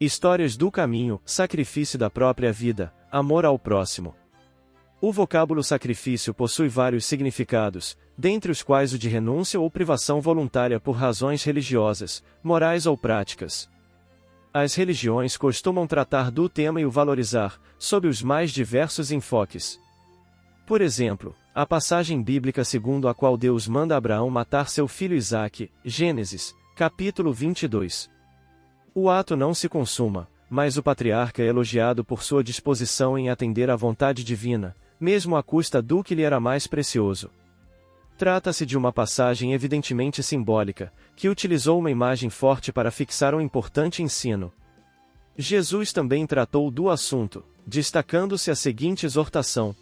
Histórias do caminho, sacrifício da própria vida, amor ao próximo. O vocábulo sacrifício possui vários significados, dentre os quais o de renúncia ou privação voluntária por razões religiosas, morais ou práticas. As religiões costumam tratar do tema e o valorizar, sob os mais diversos enfoques. Por exemplo, a passagem bíblica segundo a qual Deus manda Abraão matar seu filho Isaque, Gênesis, capítulo 22. O ato não se consuma, mas o patriarca é elogiado por sua disposição em atender à vontade divina, mesmo à custa do que lhe era mais precioso. Trata-se de uma passagem evidentemente simbólica, que utilizou uma imagem forte para fixar um importante ensino. Jesus também tratou do assunto, destacando-se a seguinte exortação: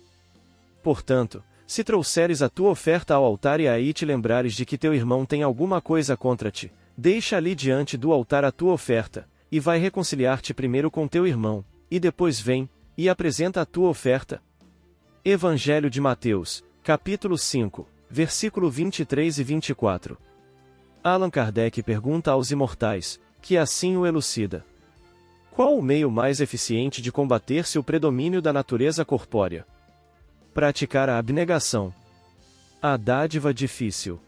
portanto, se trouxeres a tua oferta ao altar e aí te lembrares de que teu irmão tem alguma coisa contra ti, deixa ali diante do altar a tua oferta, e vai reconciliar-te primeiro com teu irmão, e depois vem, e apresenta a tua oferta. Evangelho de Mateus, capítulo 5, versículo 23 e 24. Allan Kardec pergunta aos imortais, que assim o elucida: qual o meio mais eficiente de combater-se o predomínio da natureza corpórea? Praticar a abnegação. A dádiva difícil.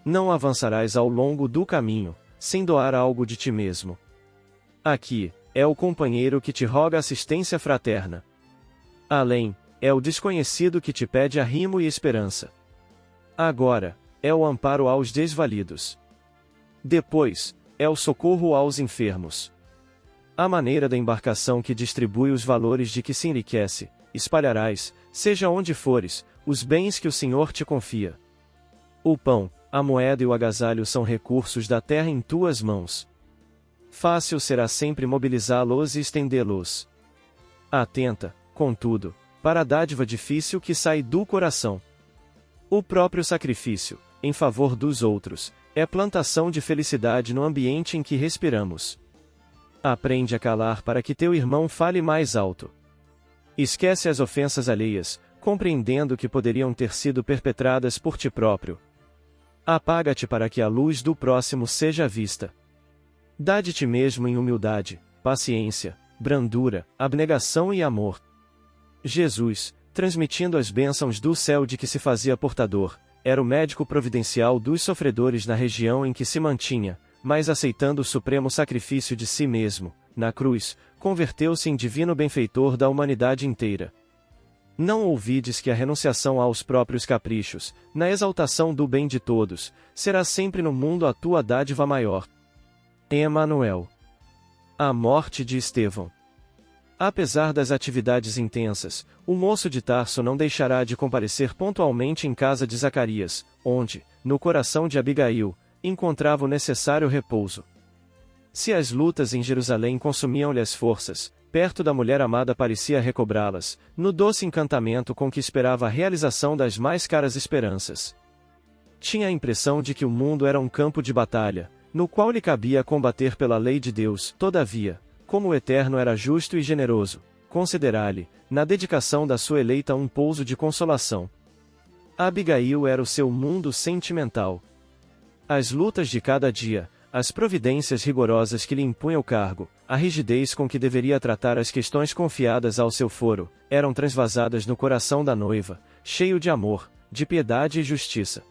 Não avançarás ao longo do caminho, sem doar algo de ti mesmo. Aqui, é o companheiro que te roga assistência fraterna. Além, é o desconhecido que te pede arrimo e esperança. Agora, é o amparo aos desvalidos. Depois, é o socorro aos enfermos. A maneira da embarcação que distribui os valores de que se enriquece, espalharás, seja onde fores, os bens que o Senhor te confia. O pão, a moeda e o agasalho são recursos da terra em tuas mãos. Fácil será sempre mobilizá-los e estendê-los. Atenta, contudo, para a dádiva difícil que sai do coração. O próprio sacrifício, em favor dos outros, é plantação de felicidade no ambiente em que respiramos. Aprende a calar para que teu irmão fale mais alto. Esquece as ofensas alheias, compreendendo que poderiam ter sido perpetradas por ti próprio. Apaga-te para que a luz do próximo seja vista. Dá de ti mesmo em humildade, paciência, brandura, abnegação e amor. Jesus, transmitindo as bênçãos do céu de que se fazia portador, era o médico providencial dos sofredores na região em que se mantinha, mas aceitando o supremo sacrifício de si mesmo, na cruz, converteu-se em divino benfeitor da humanidade inteira. Não ouvides que a renunciação aos próprios caprichos, na exaltação do bem de todos, será sempre no mundo a tua dádiva maior. Emanuel. A morte de Estevão. Apesar das atividades intensas, o moço de Tarso não deixará de comparecer pontualmente em casa de Zacarias, onde, no coração de Abigail, encontrava o necessário repouso. Se as lutas em Jerusalém consumiam-lhe as forças, perto da mulher amada parecia recobrá-las, no doce encantamento com que esperava a realização das mais caras esperanças. Tinha a impressão de que o mundo era um campo de batalha, no qual lhe cabia combater pela lei de Deus. Todavia, como o Eterno era justo e generoso, concederá-lhe, na dedicação da sua eleita, um pouso de consolação. Abigail era o seu mundo sentimental. As lutas de cada dia, as providências rigorosas que lhe impunha o cargo, a rigidez com que deveria tratar as questões confiadas ao seu foro, eram transvasadas no coração da noiva, cheio de amor, de piedade e justiça.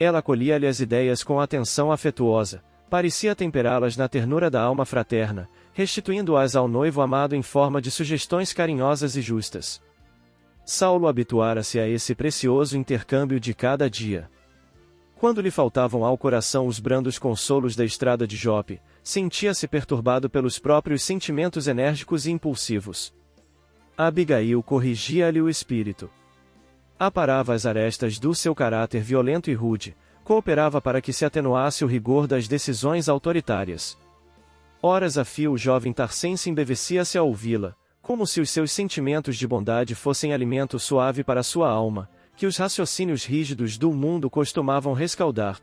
Ela acolhia-lhe as ideias com atenção afetuosa, parecia temperá-las na ternura da alma fraterna, restituindo-as ao noivo amado em forma de sugestões carinhosas e justas. Saulo habituara-se a esse precioso intercâmbio de cada dia. Quando lhe faltavam ao coração os brandos consolos da estrada de Jope, sentia-se perturbado pelos próprios sentimentos enérgicos e impulsivos. Abigail corrigia-lhe o espírito. Aparava as arestas do seu caráter violento e rude, cooperava para que se atenuasse o rigor das decisões autoritárias. Horas a fio o jovem tarcense embevecia-se a ouvi-la, como se os seus sentimentos de bondade fossem alimento suave para sua alma, que os raciocínios rígidos do mundo costumavam rescaldar.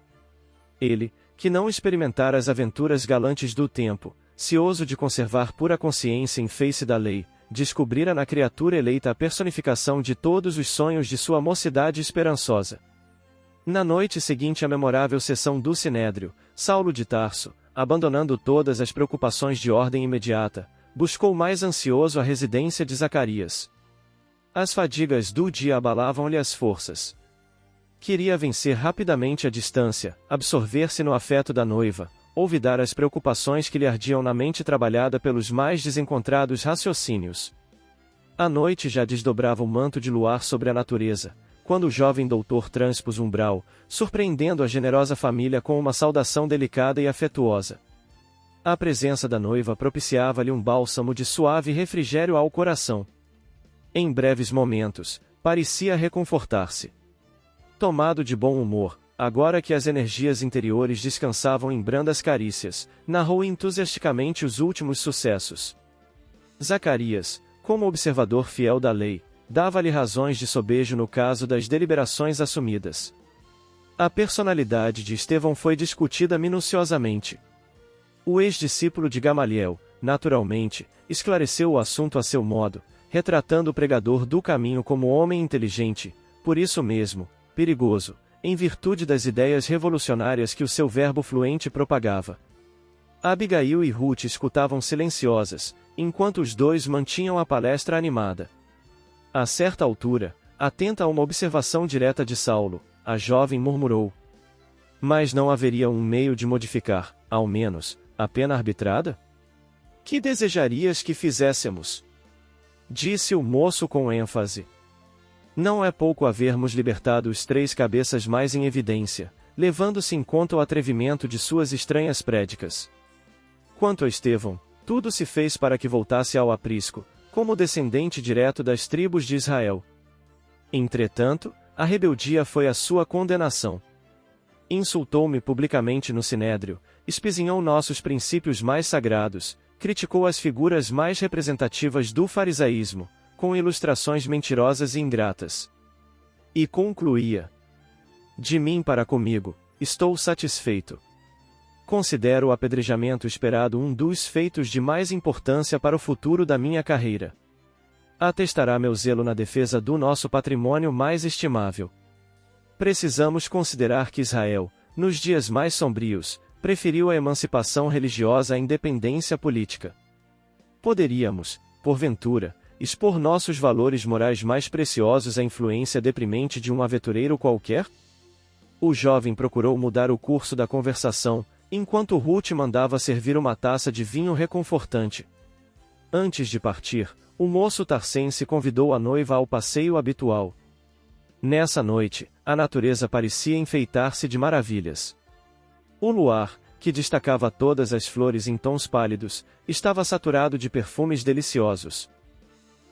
Ele, que não experimentara as aventuras galantes do tempo, cioso de conservar pura consciência em face da lei, descobrira na criatura eleita a personificação de todos os sonhos de sua mocidade esperançosa. Na noite seguinte à memorável sessão do Sinédrio, Saulo de Tarso, abandonando todas as preocupações de ordem imediata, buscou mais ansioso a residência de Zacarias. As fadigas do dia abalavam-lhe as forças. Queria vencer rapidamente a distância, absorver-se no afeto da noiva, olvidar as preocupações que lhe ardiam na mente trabalhada pelos mais desencontrados raciocínios. A noite já desdobrava o manto de luar sobre a natureza, quando o jovem doutor transpôs o umbral, surpreendendo a generosa família com uma saudação delicada e afetuosa. A presença da noiva propiciava-lhe um bálsamo de suave refrigério ao coração. Em breves momentos, parecia reconfortar-se. Tomado de bom humor, agora que as energias interiores descansavam em brandas carícias, narrou entusiasticamente os últimos sucessos. Zacarias, como observador fiel da lei, dava-lhe razões de sobejo no caso das deliberações assumidas. A personalidade de Estevão foi discutida minuciosamente. O ex-discípulo de Gamaliel, naturalmente, esclareceu o assunto a seu modo, retratando o pregador do caminho como homem inteligente, por isso mesmo, perigoso, em virtude das ideias revolucionárias que o seu verbo fluente propagava. Abigail e Ruth escutavam silenciosas, enquanto os dois mantinham a palestra animada. A certa altura, atenta a uma observação direta de Saulo, a jovem murmurou: mas não haveria um meio de modificar, ao menos, a pena arbitrada? Que desejarias que fizéssemos? Disse o moço com ênfase. Não é pouco havermos libertado os 3 cabeças mais em evidência, levando-se em conta o atrevimento de suas estranhas prédicas. Quanto a Estevão, tudo se fez para que voltasse ao aprisco, como descendente direto das tribos de Israel. Entretanto, a rebeldia foi a sua condenação. Insultou-me publicamente no Sinédrio, espizinhou nossos princípios mais sagrados, criticou as figuras mais representativas do farisaísmo, com ilustrações mentirosas e ingratas. E concluía: de mim para comigo, estou satisfeito. Considero o apedrejamento esperado um dos feitos de mais importância para o futuro da minha carreira. Atestará meu zelo na defesa do nosso patrimônio mais estimável. Precisamos considerar que Israel, nos dias mais sombrios, preferiu a emancipação religiosa à independência política. Poderíamos, porventura, expor nossos valores morais mais preciosos à influência deprimente de um aventureiro qualquer? O jovem procurou mudar o curso da conversação, enquanto Ruth mandava servir uma taça de vinho reconfortante. Antes de partir, o moço tarcense convidou a noiva ao passeio habitual. Nessa noite, a natureza parecia enfeitar-se de maravilhas. O luar, que destacava todas as flores em tons pálidos, estava saturado de perfumes deliciosos.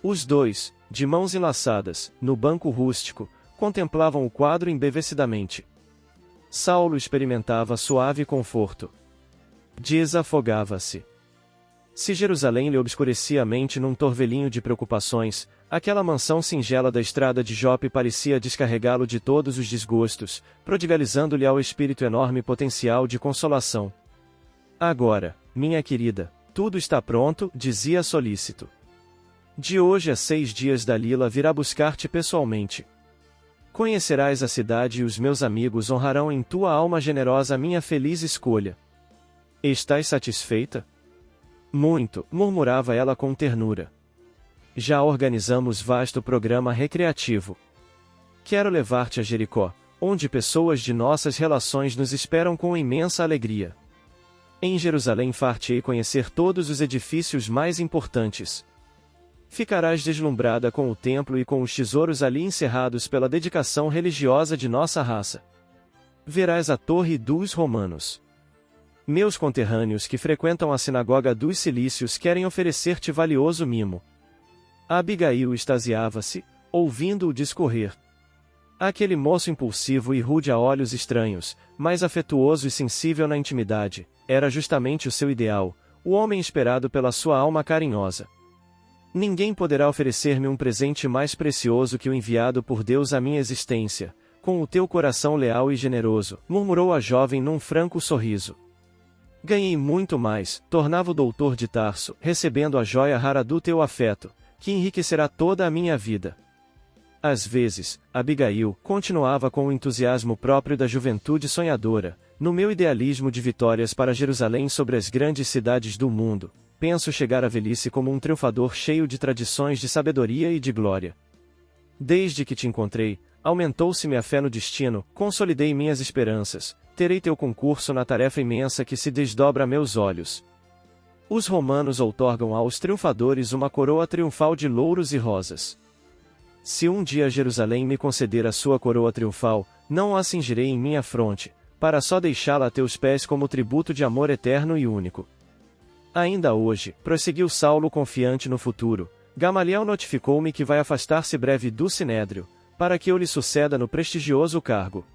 Os dois, de mãos enlaçadas, no banco rústico, contemplavam o quadro embevecidamente. Saulo experimentava suave conforto. Desafogava-se. Se Jerusalém lhe obscurecia a mente num torvelinho de preocupações, aquela mansão singela da estrada de Jope parecia descarregá-lo de todos os desgostos, prodigalizando-lhe ao espírito enorme potencial de consolação. Agora, minha querida, tudo está pronto, dizia solícito. De hoje a 6 dias Dalila virá buscar-te pessoalmente. Conhecerás a cidade e os meus amigos honrarão em tua alma generosa a minha feliz escolha. Estás satisfeita? Muito, murmurava ela com ternura. Já organizamos vasto programa recreativo. Quero levar-te a Jericó, onde pessoas de nossas relações nos esperam com imensa alegria. Em Jerusalém far-te-ei conhecer todos os edifícios mais importantes. Ficarás deslumbrada com o templo e com os tesouros ali encerrados pela dedicação religiosa de nossa raça. Verás a Torre dos Romanos. Meus conterrâneos que frequentam a sinagoga dos Cilícios querem oferecer-te valioso mimo. Abigail extasiava-se, ouvindo-o discorrer. Aquele moço impulsivo e rude a olhos estranhos, mas afetuoso e sensível na intimidade, era justamente o seu ideal, o homem esperado pela sua alma carinhosa. Ninguém poderá oferecer-me um presente mais precioso que o enviado por Deus à minha existência, com o teu coração leal e generoso, murmurou a jovem num franco sorriso. Ganhei muito mais, tornava o doutor de Tarso, recebendo a joia rara do teu afeto, que enriquecerá toda a minha vida. Às vezes, Abigail continuava com o entusiasmo próprio da juventude sonhadora, no meu idealismo de vitórias para Jerusalém sobre as grandes cidades do mundo, penso chegar à velhice como um triunfador cheio de tradições de sabedoria e de glória. Desde que te encontrei, aumentou-se-me a fé no destino, consolidei minhas esperanças, terei teu concurso na tarefa imensa que se desdobra a meus olhos. Os romanos outorgam aos triunfadores uma coroa triunfal de louros e rosas. Se um dia Jerusalém me conceder a sua coroa triunfal, não a cingirei em minha fronte, para só deixá-la a teus pés como tributo de amor eterno e único. Ainda hoje, prosseguiu Saulo confiante no futuro, Gamaliel notificou-me que vai afastar-se breve do Sinédrio, para que eu lhe suceda no prestigioso cargo.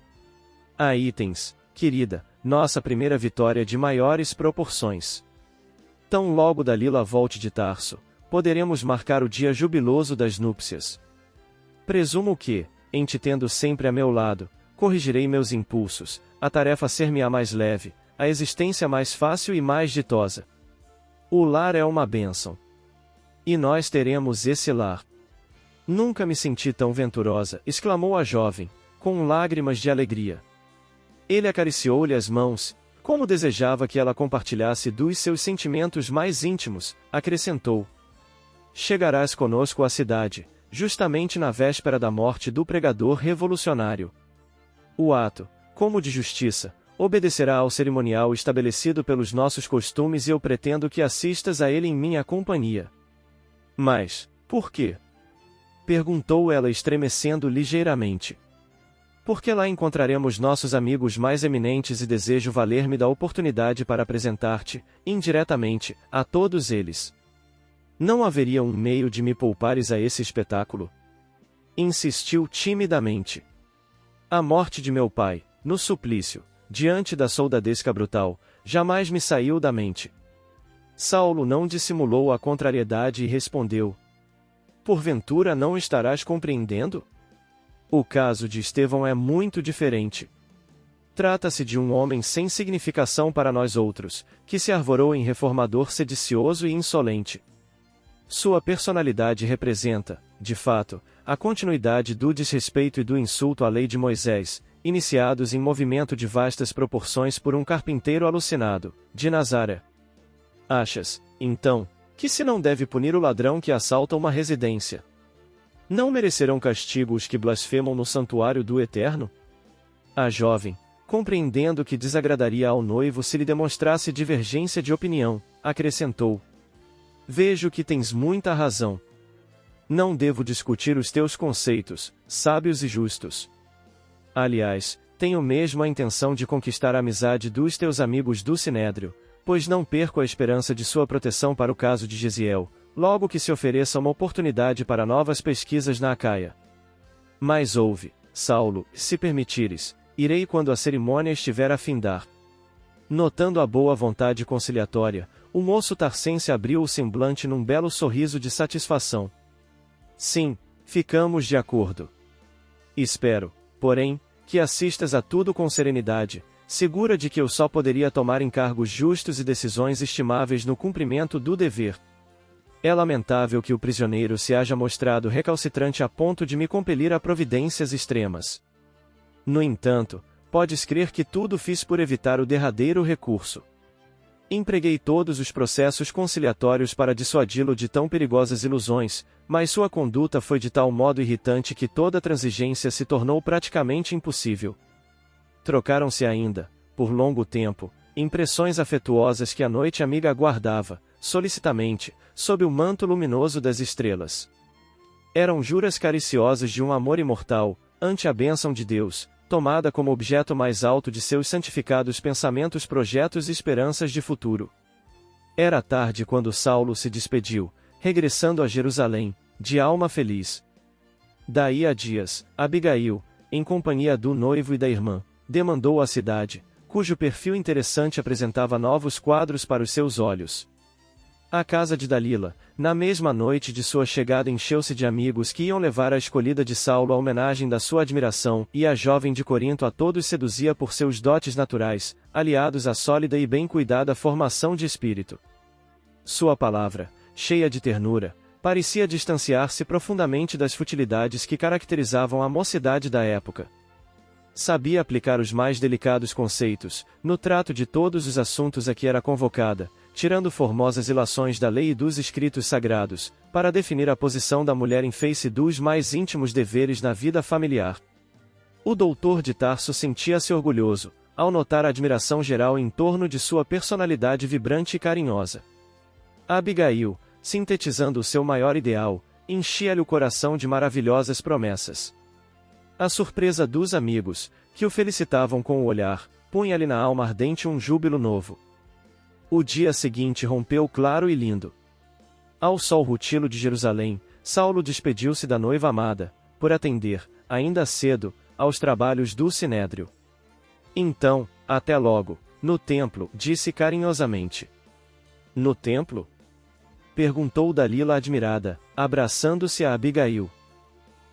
Aí tens, querida, nossa primeira vitória de maiores proporções. Tão logo Dalila volte de Tarso, poderemos marcar o dia jubiloso das núpcias. Presumo que, em te tendo sempre a meu lado, corrigirei meus impulsos, a tarefa ser-me-á mais leve, a existência mais fácil e mais ditosa. O lar é uma bênção. E nós teremos esse lar. Nunca me senti tão venturosa, exclamou a jovem, com lágrimas de alegria. Ele acariciou-lhe as mãos, como desejava que ela compartilhasse dos seus sentimentos mais íntimos, acrescentou. Chegarás conosco à cidade, justamente na véspera da morte do pregador revolucionário. O ato, como de justiça, obedecerá ao cerimonial estabelecido pelos nossos costumes e eu pretendo que assistas a ele em minha companhia. Mas, por quê? Perguntou ela estremecendo ligeiramente. Porque lá encontraremos nossos amigos mais eminentes e desejo valer-me da oportunidade para apresentar-te, indiretamente, a todos eles. Não haveria um meio de me poupares a esse espetáculo? Insistiu timidamente. A morte de meu pai, no suplício, diante da soldadesca brutal, jamais me saiu da mente. Saulo não dissimulou a contrariedade e respondeu. Porventura não estarás compreendendo? O caso de Estevão é muito diferente. Trata-se de um homem sem significação para nós outros, que se arvorou em reformador sedicioso e insolente. Sua personalidade representa, de fato, a continuidade do desrespeito e do insulto à lei de Moisés, iniciados em movimento de vastas proporções por um carpinteiro alucinado, de Nazaré. Achas, então, que se não deve punir o ladrão que assalta uma residência? Não merecerão castigo os que blasfemam no santuário do Eterno? A jovem, compreendendo que desagradaria ao noivo se lhe demonstrasse divergência de opinião, acrescentou. Vejo que tens muita razão. Não devo discutir os teus conceitos, sábios e justos. Aliás, tenho mesmo a intenção de conquistar a amizade dos teus amigos do Sinédrio, pois não perco a esperança de sua proteção para o caso de Gesiel, logo que se ofereça uma oportunidade para novas pesquisas na Acaia. Mas ouve, Saulo, se permitires, irei quando a cerimônia estiver a findar. Notando a boa vontade conciliatória, o moço tarcense abriu o semblante num belo sorriso de satisfação. Sim, ficamos de acordo. Espero, porém, que assistas a tudo com serenidade, segura de que eu só poderia tomar encargos justos e decisões estimáveis no cumprimento do dever. É lamentável que o prisioneiro se haja mostrado recalcitrante a ponto de me compelir a providências extremas. No entanto, podes crer que tudo fiz por evitar o derradeiro recurso. Empreguei todos os processos conciliatórios para dissuadi-lo de tão perigosas ilusões, mas sua conduta foi de tal modo irritante que toda transigência se tornou praticamente impossível. Trocaram-se ainda, por longo tempo, impressões afetuosas que a noite amiga aguardava, solicitamente, sob o manto luminoso das estrelas. Eram juras cariciosas de um amor imortal, ante a bênção de Deus, tomada como objeto mais alto de seus santificados pensamentos, projetos e esperanças de futuro. Era tarde quando Saulo se despediu, regressando a Jerusalém, de alma feliz. Daí a dias, Abigail, em companhia do noivo e da irmã, demandou a cidade, cujo perfil interessante apresentava novos quadros para os seus olhos. A casa de Dalila, na mesma noite de sua chegada, encheu-se de amigos que iam levar a escolhida de Saulo a homenagem da sua admiração, e a jovem de Corinto a todos seduzia por seus dotes naturais, aliados à sólida e bem cuidada formação de espírito. Sua palavra, cheia de ternura, parecia distanciar-se profundamente das futilidades que caracterizavam a mocidade da época. Sabia aplicar os mais delicados conceitos, no trato de todos os assuntos a que era convocada, tirando formosas ilações da lei e dos escritos sagrados, para definir a posição da mulher em face dos mais íntimos deveres na vida familiar. O doutor de Tarso sentia-se orgulhoso, ao notar a admiração geral em torno de sua personalidade vibrante e carinhosa. Abigail, sintetizando o seu maior ideal, enchia-lhe o coração de maravilhosas promessas. A surpresa dos amigos, que o felicitavam com o olhar, punha-lhe na alma ardente um júbilo novo. O dia seguinte rompeu claro e lindo. Ao sol rutilo de Jerusalém, Saulo despediu-se da noiva amada, por atender, ainda cedo, aos trabalhos do sinédrio. Então, até logo, no templo, disse carinhosamente. No templo? Perguntou Dalila admirada, abraçando-se a Abigail.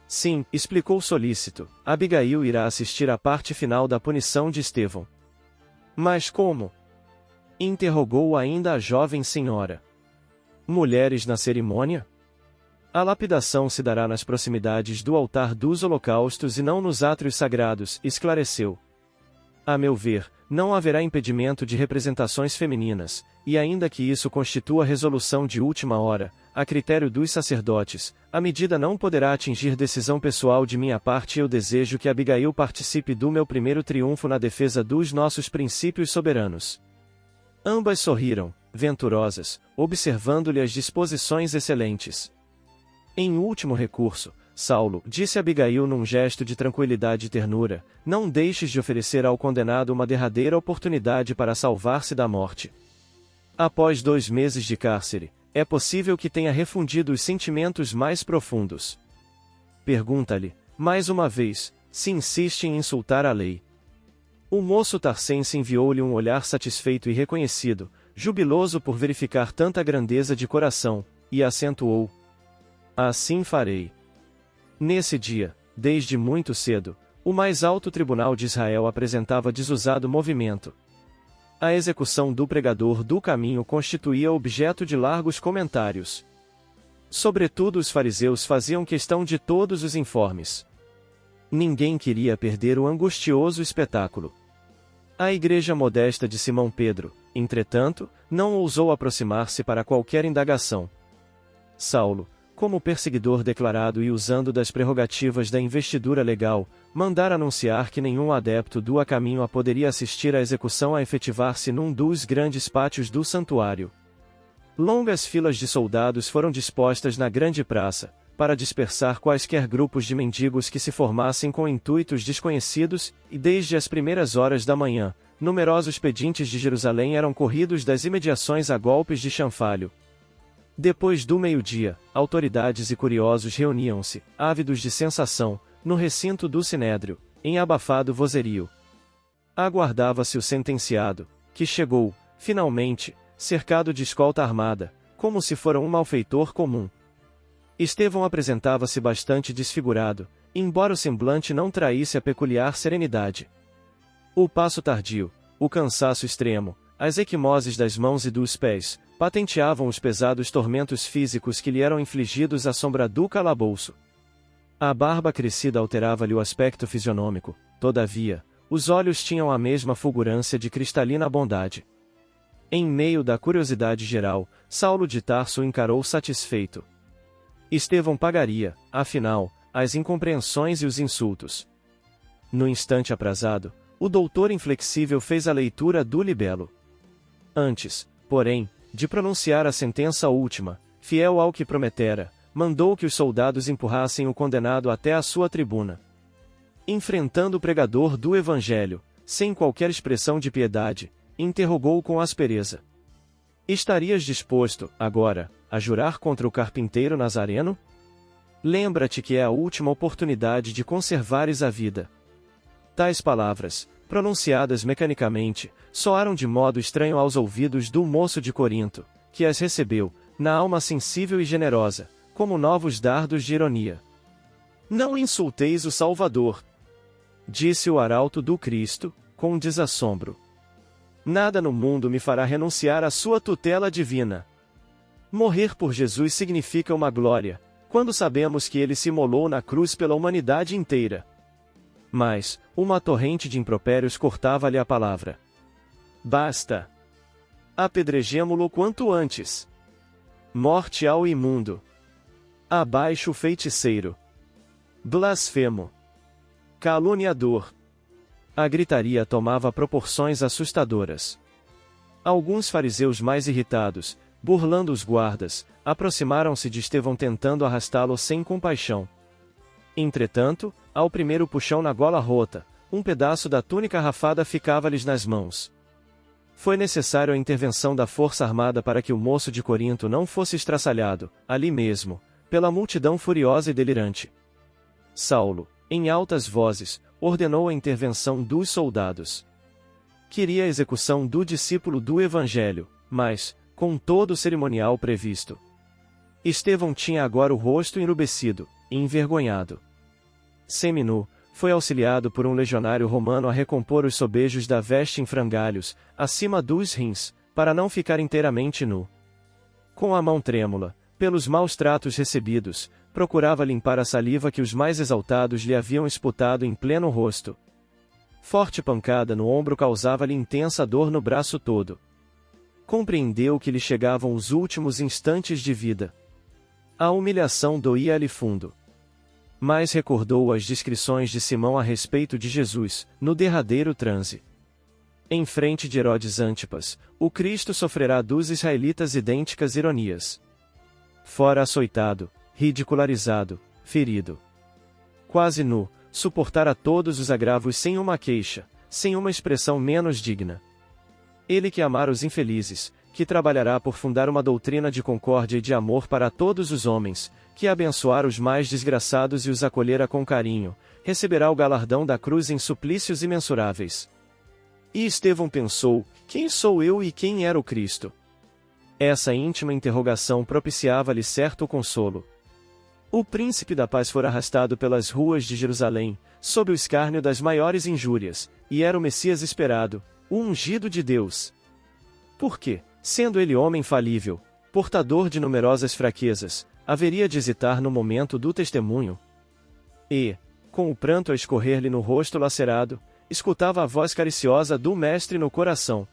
Sim, explicou solícito, Abigail irá assistir à parte final da punição de Estevão. Mas como? Interrogou ainda a jovem senhora. Mulheres na cerimônia? A lapidação se dará nas proximidades do altar dos holocaustos e não nos átrios sagrados, esclareceu. A meu ver, não haverá impedimento de representações femininas, e ainda que isso constitua resolução de última hora, a critério dos sacerdotes, a medida não poderá atingir decisão pessoal de minha parte e eu desejo que Abigail participe do meu primeiro triunfo na defesa dos nossos princípios soberanos. Ambas sorriram, venturosas, observando-lhe as disposições excelentes. Em último recurso, Saulo, disse Abigail num gesto de tranquilidade e ternura, não deixes de oferecer ao condenado uma derradeira oportunidade para salvar-se da morte. Após 2 meses de cárcere, é possível que tenha refundido os sentimentos mais profundos. Pergunta-lhe, mais uma vez, se insiste em insultar a lei. O moço tarcense enviou-lhe um olhar satisfeito e reconhecido, jubiloso por verificar tanta grandeza de coração, e acentuou. Assim farei. Nesse dia, desde muito cedo, o mais alto tribunal de Israel apresentava desusado movimento. A execução do pregador do caminho constituía objeto de largos comentários. Sobretudo os fariseus faziam questão de todos os informes. Ninguém queria perder o angustioso espetáculo. A igreja modesta de Simão Pedro, entretanto, não ousou aproximar-se para qualquer indagação. Saulo, como perseguidor declarado e usando das prerrogativas da investidura legal, mandara anunciar que nenhum adepto do a caminho poderia assistir à execução a efetivar-se num dos grandes pátios do santuário. Longas filas de soldados foram dispostas na grande praça, para dispersar quaisquer grupos de mendigos que se formassem com intuitos desconhecidos, e desde as primeiras horas da manhã, numerosos pedintes de Jerusalém eram corridos das imediações a golpes de chanfalho. Depois do meio-dia, autoridades e curiosos reuniam-se, ávidos de sensação, no recinto do sinédrio, em abafado vozerio. Aguardava-se o sentenciado, que chegou, finalmente, cercado de escolta armada, como se fora um malfeitor comum. Estevão apresentava-se bastante desfigurado, embora o semblante não traísse a peculiar serenidade. O passo tardio, o cansaço extremo, as equimoses das mãos e dos pés, patenteavam os pesados tormentos físicos que lhe eram infligidos à sombra do calabouço. A barba crescida alterava-lhe o aspecto fisionômico, todavia, os olhos tinham a mesma fulgurância de cristalina bondade. Em meio da curiosidade geral, Saulo de Tarso encarou satisfeito. Estevão pagaria, afinal, as incompreensões e os insultos. No instante aprazado, o doutor inflexível fez a leitura do libelo. Antes, porém, de pronunciar a sentença última, fiel ao que prometera, mandou que os soldados empurrassem o condenado até a sua tribuna. Enfrentando o pregador do Evangelho, sem qualquer expressão de piedade, interrogou com aspereza. Estarias disposto, agora, a jurar contra o carpinteiro Nazareno? Lembra-te que é a última oportunidade de conservares a vida. Tais palavras, pronunciadas mecanicamente, soaram de modo estranho aos ouvidos do moço de Corinto, que as recebeu, na alma sensível e generosa, como novos dardos de ironia. Não insulteis o Salvador, disse o arauto do Cristo, com desassombro. Nada no mundo me fará renunciar à sua tutela divina. Morrer por Jesus significa uma glória, quando sabemos que ele se imolou na cruz pela humanidade inteira. Mas, uma torrente de impropérios cortava-lhe a palavra. Basta! Apedrejemo-lo quanto antes! Morte ao imundo! Abaixo o feiticeiro! Blasfemo! Caluniador! A gritaria tomava proporções assustadoras. Alguns fariseus mais irritados, burlando os guardas, aproximaram-se de Estevão tentando arrastá-lo sem compaixão. Entretanto, ao primeiro puxão na gola rota, um pedaço da túnica rafada ficava-lhes nas mãos. Foi necessário a intervenção da força armada para que o moço de Corinto não fosse estraçalhado, ali mesmo, pela multidão furiosa e delirante. Saulo, em altas vozes, ordenou a intervenção dos soldados. Queria a execução do discípulo do Evangelho, mas, com todo o cerimonial previsto. Estevão tinha agora o rosto enrubescido, e envergonhado. Seminu, foi auxiliado por um legionário romano a recompor os sobejos da veste em frangalhos, acima dos rins, para não ficar inteiramente nu. Com a mão trêmula, pelos maus tratos recebidos, procurava limpar a saliva que os mais exaltados lhe haviam esputado em pleno rosto. Forte pancada no ombro causava-lhe intensa dor no braço todo. Compreendeu que lhe chegavam os últimos instantes de vida. A humilhação doía-lhe fundo. Mas recordou as descrições de Simão a respeito de Jesus, no derradeiro transe. Em frente de Herodes Antipas, o Cristo sofrerá dos israelitas idênticas ironias. Fora açoitado, ridicularizado, ferido. Quase nu, suportara todos os agravos sem uma queixa, sem uma expressão menos digna. Ele que amar os infelizes, que trabalhará por fundar uma doutrina de concórdia e de amor para todos os homens, que abençoar os mais desgraçados e os acolherá com carinho, receberá o galardão da cruz em suplícios imensuráveis. E Estevão pensou, quem sou eu e quem era o Cristo? Essa íntima interrogação propiciava-lhe certo consolo. O príncipe da paz fora arrastado pelas ruas de Jerusalém, sob o escárnio das maiores injúrias, e era o Messias esperado, o ungido de Deus. Por quê? Sendo ele homem falível, portador de numerosas fraquezas, haveria de hesitar no momento do testemunho? E, com o pranto a escorrer-lhe no rosto lacerado, escutava a voz cariciosa do Mestre no coração.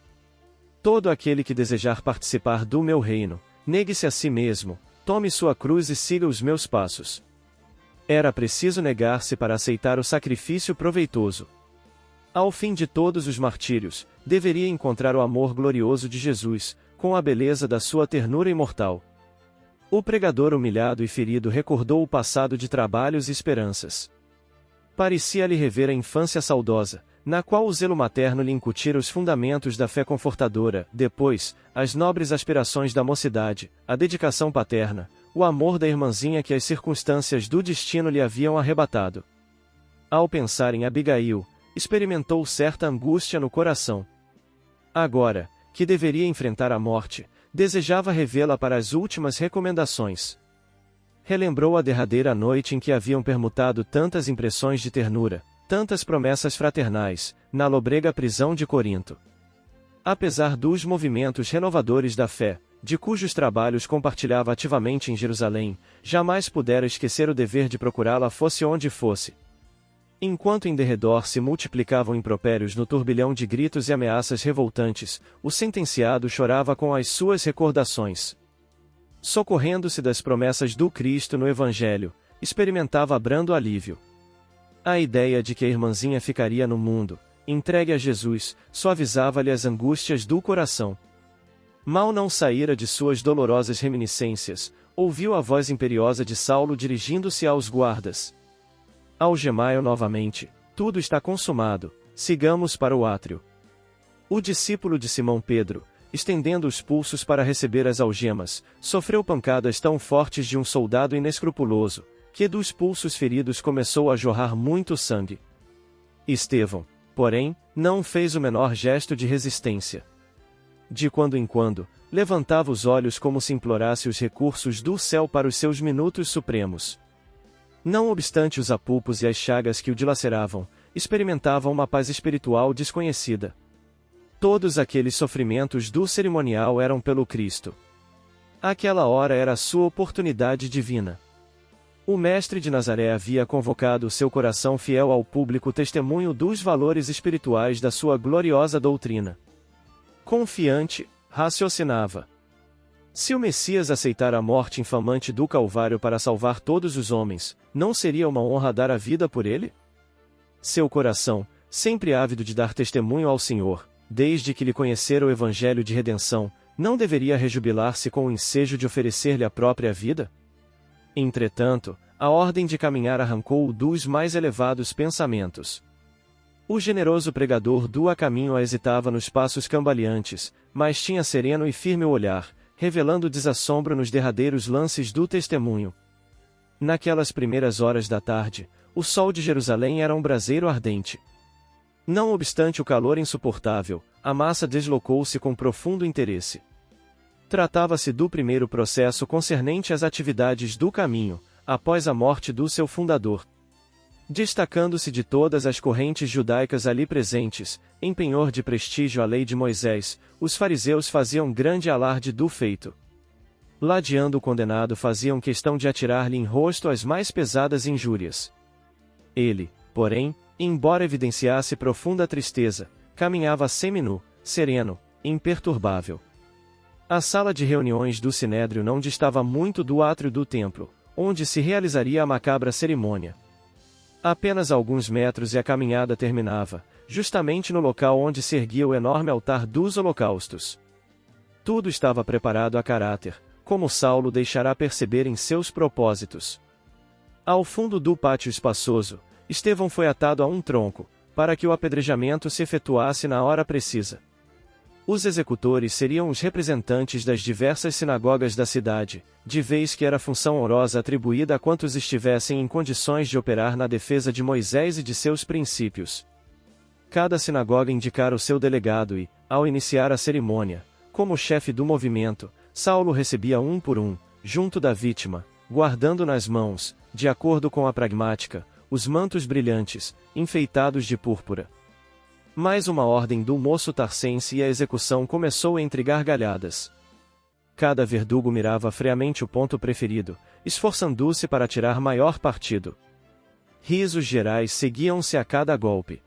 Todo aquele que desejar participar do meu reino, negue-se a si mesmo, tome sua cruz e siga os meus passos. Era preciso negar-se para aceitar o sacrifício proveitoso. Ao fim de todos os martírios, deveria encontrar o amor glorioso de Jesus, com a beleza da sua ternura imortal. O pregador humilhado e ferido recordou o passado de trabalhos e esperanças. Parecia-lhe rever a infância saudosa, na qual o zelo materno lhe incutira os fundamentos da fé confortadora, depois, as nobres aspirações da mocidade, a dedicação paterna, o amor da irmãzinha que as circunstâncias do destino lhe haviam arrebatado. Ao pensar em Abigail, experimentou certa angústia no coração. Agora, que deveria enfrentar a morte, desejava revê-la para as últimas recomendações. Relembrou a derradeira noite em que haviam permutado tantas impressões de ternura, tantas promessas fraternais, na lobrega prisão de Corinto. Apesar dos movimentos renovadores da fé, de cujos trabalhos compartilhava ativamente em Jerusalém, jamais pudera esquecer o dever de procurá-la fosse onde fosse. Enquanto em derredor se multiplicavam impropérios no turbilhão de gritos e ameaças revoltantes, o sentenciado chorava com as suas recordações. Socorrendo-se das promessas do Cristo no Evangelho, experimentava brando alívio. A ideia de que a irmãzinha ficaria no mundo, entregue a Jesus, suavizava-lhe as angústias do coração. Mal não saíra de suas dolorosas reminiscências, ouviu a voz imperiosa de Saulo dirigindo-se aos guardas. Algemai-o novamente, tudo está consumado, sigamos para o átrio. O discípulo de Simão Pedro, estendendo os pulsos para receber as algemas, sofreu pancadas tão fortes de um soldado inescrupuloso, que dos pulsos feridos começou a jorrar muito sangue. Estevão, porém, não fez o menor gesto de resistência. De quando em quando, levantava os olhos como se implorasse os recursos do céu para os seus minutos supremos. Não obstante os apulpos e as chagas que o dilaceravam, experimentava uma paz espiritual desconhecida. Todos aqueles sofrimentos do cerimonial eram pelo Cristo. Aquela hora era a sua oportunidade divina. O mestre de Nazaré havia convocado seu coração fiel ao público testemunho dos valores espirituais da sua gloriosa doutrina. Confiante, raciocinava: se o Messias aceitar a morte infamante do Calvário para salvar todos os homens, não seria uma honra dar a vida por ele? Seu coração, sempre ávido de dar testemunho ao Senhor, desde que lhe conhecera o Evangelho de redenção, não deveria rejubilar-se com o ensejo de oferecer-lhe a própria vida? Entretanto, a ordem de caminhar arrancou-o dos mais elevados pensamentos. O generoso pregador do a caminho hesitava nos passos cambaleantes, mas tinha sereno e firme o olhar, revelando desassombro nos derradeiros lances do testemunho. Naquelas primeiras horas da tarde, o sol de Jerusalém era um braseiro ardente. Não obstante o calor insuportável, a massa deslocou-se com profundo interesse. Tratava-se do primeiro processo concernente às atividades do caminho, após a morte do seu fundador. Destacando-se de todas as correntes judaicas ali presentes, em penhor de prestígio à lei de Moisés, os fariseus faziam grande alarde do feito. Ladeando o condenado, faziam questão de atirar-lhe em rosto as mais pesadas injúrias. Ele, porém, embora evidenciasse profunda tristeza, caminhava seminu, sereno, imperturbável. A sala de reuniões do Sinédrio não distava muito do átrio do templo, onde se realizaria a macabra cerimônia. Apenas alguns metros e a caminhada terminava, justamente no local onde se erguia o enorme altar dos holocaustos. Tudo estava preparado a caráter, como Saulo deixará perceber em seus propósitos. Ao fundo do pátio espaçoso, Estevão foi atado a um tronco, para que o apedrejamento se efetuasse na hora precisa. Os executores seriam os representantes das diversas sinagogas da cidade, de vez que era função honrosa atribuída a quantos estivessem em condições de operar na defesa de Moisés e de seus princípios. Cada sinagoga indicara o seu delegado e, ao iniciar a cerimônia, como chefe do movimento, Saulo recebia um por um, junto da vítima, guardando nas mãos, de acordo com a pragmática, os mantos brilhantes, enfeitados de púrpura. Mais uma ordem do moço tarcense e a execução começou entre gargalhadas. Cada verdugo mirava friamente o ponto preferido, esforçando-se para tirar maior partido. Risos gerais seguiam-se a cada golpe.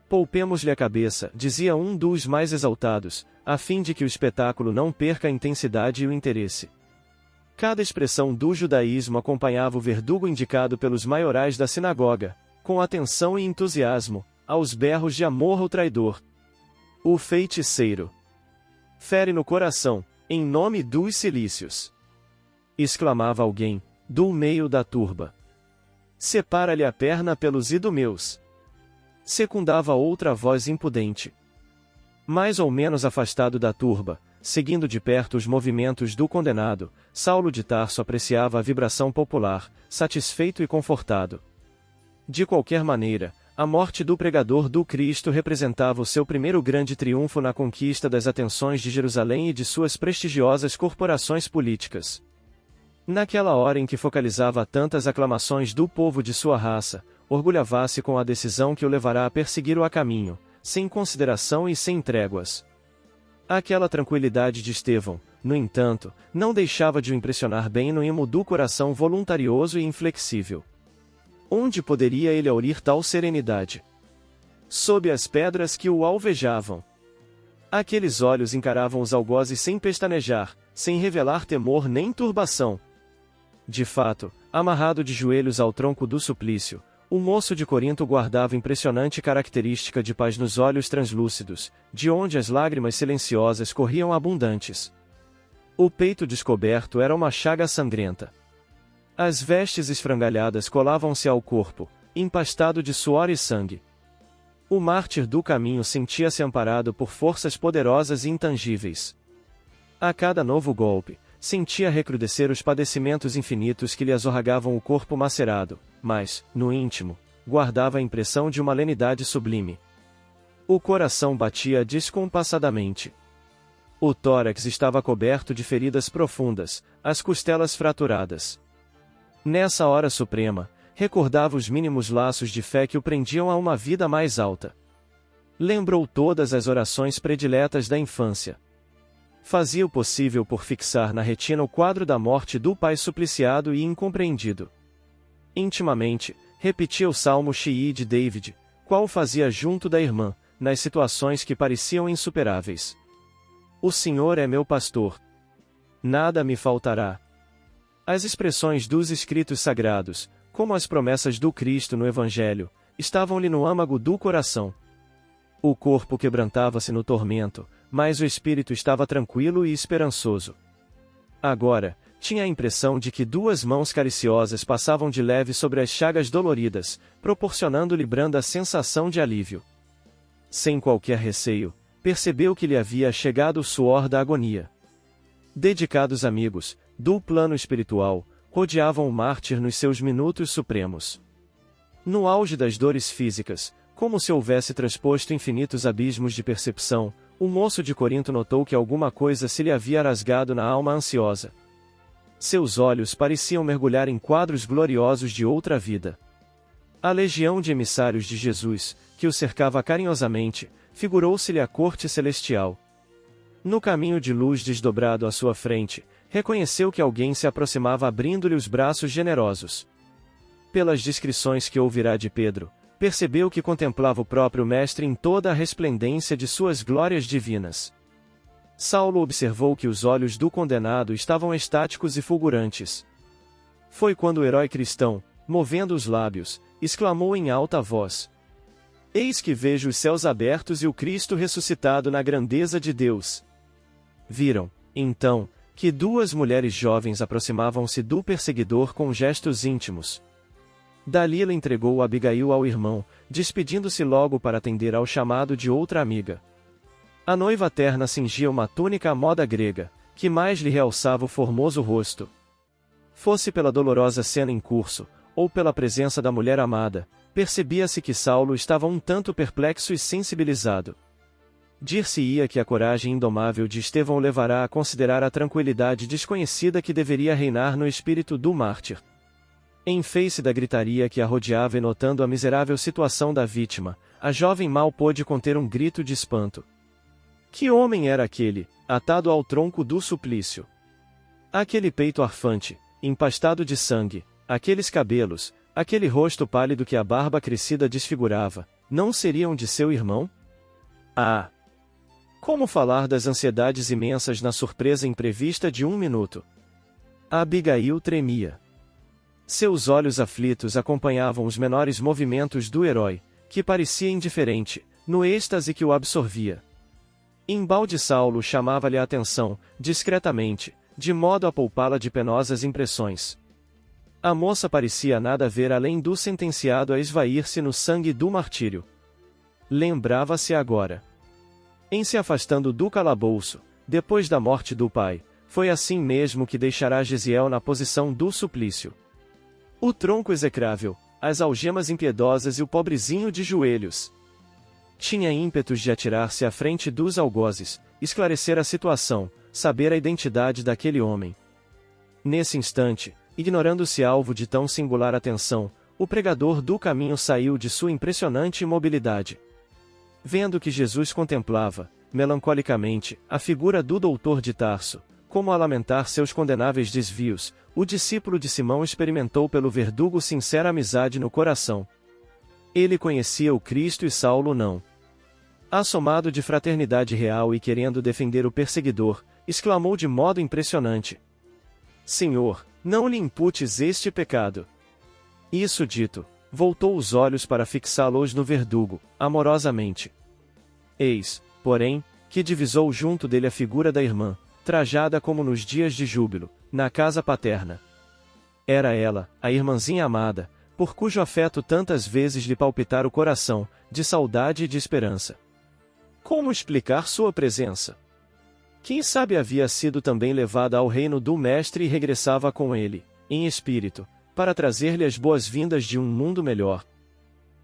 Poupemos-lhe a cabeça, dizia um dos mais exaltados, a fim de que o espetáculo não perca a intensidade e o interesse. Cada expressão do judaísmo acompanhava o verdugo indicado pelos maiorais da sinagoga, com atenção e entusiasmo, aos berros de amor ao traidor. O feiticeiro fere no coração, em nome dos cilícios. Exclamava alguém, do meio da turba. Separa-lhe a perna pelos idumeus. Secundava outra voz impudente. Mais ou menos afastado da turba, seguindo de perto os movimentos do condenado, Saulo de Tarso apreciava a vibração popular, satisfeito e confortado. De qualquer maneira, a morte do pregador do Cristo representava o seu primeiro grande triunfo na conquista das atenções de Jerusalém e de suas prestigiosas corporações políticas. Naquela hora em que focalizava tantas aclamações do povo de sua raça, orgulhava-se com a decisão que o levará a perseguir o a caminho, sem consideração e sem tréguas. Aquela tranquilidade de Estevão, no entanto, não deixava de o impressionar bem no imo do coração voluntarioso e inflexível. Onde poderia ele aurir tal serenidade? Sob as pedras que o alvejavam. Aqueles olhos encaravam os algozes sem pestanejar, sem revelar temor nem turbação. De fato, amarrado de joelhos ao tronco do suplício, o moço de Corinto guardava impressionante característica de paz nos olhos translúcidos, de onde as lágrimas silenciosas corriam abundantes. O peito descoberto era uma chaga sangrenta. As vestes esfrangalhadas colavam-se ao corpo, empastado de suor e sangue. O mártir do caminho sentia-se amparado por forças poderosas e intangíveis. A cada novo golpe, sentia recrudescer os padecimentos infinitos que lhe azorragavam o corpo macerado, mas, no íntimo, guardava a impressão de uma lenidade sublime. O coração batia descompassadamente. O tórax estava coberto de feridas profundas, as costelas fraturadas. Nessa hora suprema, recordava os mínimos laços de fé que o prendiam a uma vida mais alta. Lembrou todas as orações prediletas da infância. Fazia o possível por fixar na retina o quadro da morte do pai supliciado e incompreendido. Intimamente, repetia o salmo Shii de David, qual fazia junto da irmã, nas situações que pareciam insuperáveis. O Senhor é meu pastor. Nada me faltará. As expressões dos escritos sagrados, como as promessas do Cristo no Evangelho, estavam-lhe no âmago do coração. O corpo quebrantava-se no tormento, mas o espírito estava tranquilo e esperançoso. Agora, tinha a impressão de que duas mãos cariciosas passavam de leve sobre as chagas doloridas, proporcionando-lhe branda sensação de alívio. Sem qualquer receio, percebeu que lhe havia chegado o suor da agonia. Dedicados amigos, do plano espiritual, rodeavam o mártir nos seus minutos supremos. No auge das dores físicas, como se houvesse transposto infinitos abismos de percepção, o moço de Corinto notou que alguma coisa se lhe havia rasgado na alma ansiosa. Seus olhos pareciam mergulhar em quadros gloriosos de outra vida. A legião de emissários de Jesus, que o cercava carinhosamente, figurou-se-lhe a corte celestial. No caminho de luz desdobrado à sua frente, reconheceu que alguém se aproximava abrindo-lhe os braços generosos. Pelas descrições que ouvirá de Pedro, percebeu que contemplava o próprio Mestre em toda a resplendência de suas glórias divinas. Saulo observou que os olhos do condenado estavam estáticos e fulgurantes. Foi quando o herói cristão, movendo os lábios, exclamou em alta voz: Eis que vejo os céus abertos e o Cristo ressuscitado na grandeza de Deus. Viram, então, que duas mulheres jovens aproximavam-se do perseguidor com gestos íntimos. Dalila entregou Abigail ao irmão, despedindo-se logo para atender ao chamado de outra amiga. A noiva terna cingia uma túnica à moda grega, que mais lhe realçava o formoso rosto. Fosse pela dolorosa cena em curso, ou pela presença da mulher amada, percebia-se que Saulo estava um tanto perplexo e sensibilizado. Dir-se-ia que a coragem indomável de Estevão o levará a considerar a tranquilidade desconhecida que deveria reinar no espírito do mártir. Em face da gritaria que a rodeava e notando a miserável situação da vítima, a jovem mal pôde conter um grito de espanto. Que homem era aquele, atado ao tronco do suplício? Aquele peito arfante, empastado de sangue, aqueles cabelos, aquele rosto pálido que a barba crescida desfigurava, não seriam de seu irmão? Ah! Como falar das ansiedades imensas na surpresa imprevista de um minuto? Abigail tremia. Seus olhos aflitos acompanhavam os menores movimentos do herói, que parecia indiferente, no êxtase que o absorvia. Embalde Saulo chamava-lhe a atenção, discretamente, de modo a poupá-la de penosas impressões. A moça parecia nada ver além do sentenciado a esvair-se no sangue do martírio. Lembrava-se agora. Em se afastando do calabouço, depois da morte do pai, foi assim mesmo que deixará Gesiel na posição do suplício. O tronco execrável, as algemas impiedosas e o pobrezinho de joelhos. Tinha ímpetos de atirar-se à frente dos algozes, esclarecer a situação, saber a identidade daquele homem. Nesse instante, ignorando-se alvo de tão singular atenção, o pregador do caminho saiu de sua impressionante imobilidade. Vendo que Jesus contemplava, melancolicamente, a figura do doutor de Tarso, como a lamentar seus condenáveis desvios, o discípulo de Simão experimentou pelo verdugo sincera amizade no coração. Ele conhecia o Cristo e Saulo não. Assomado de fraternidade real e querendo defender o perseguidor, exclamou de modo impressionante: Senhor, não lhe imputes este pecado. Isso dito, voltou os olhos para fixá-los no verdugo, amorosamente. Eis, porém, que divisou junto dele a figura da irmã, trajada como nos dias de júbilo, na casa paterna. Era ela, a irmãzinha amada, por cujo afeto tantas vezes lhe palpitara o coração, de saudade e de esperança. Como explicar sua presença? Quem sabe havia sido também levada ao reino do Mestre e regressava com ele, em espírito, para trazer-lhe as boas-vindas de um mundo melhor.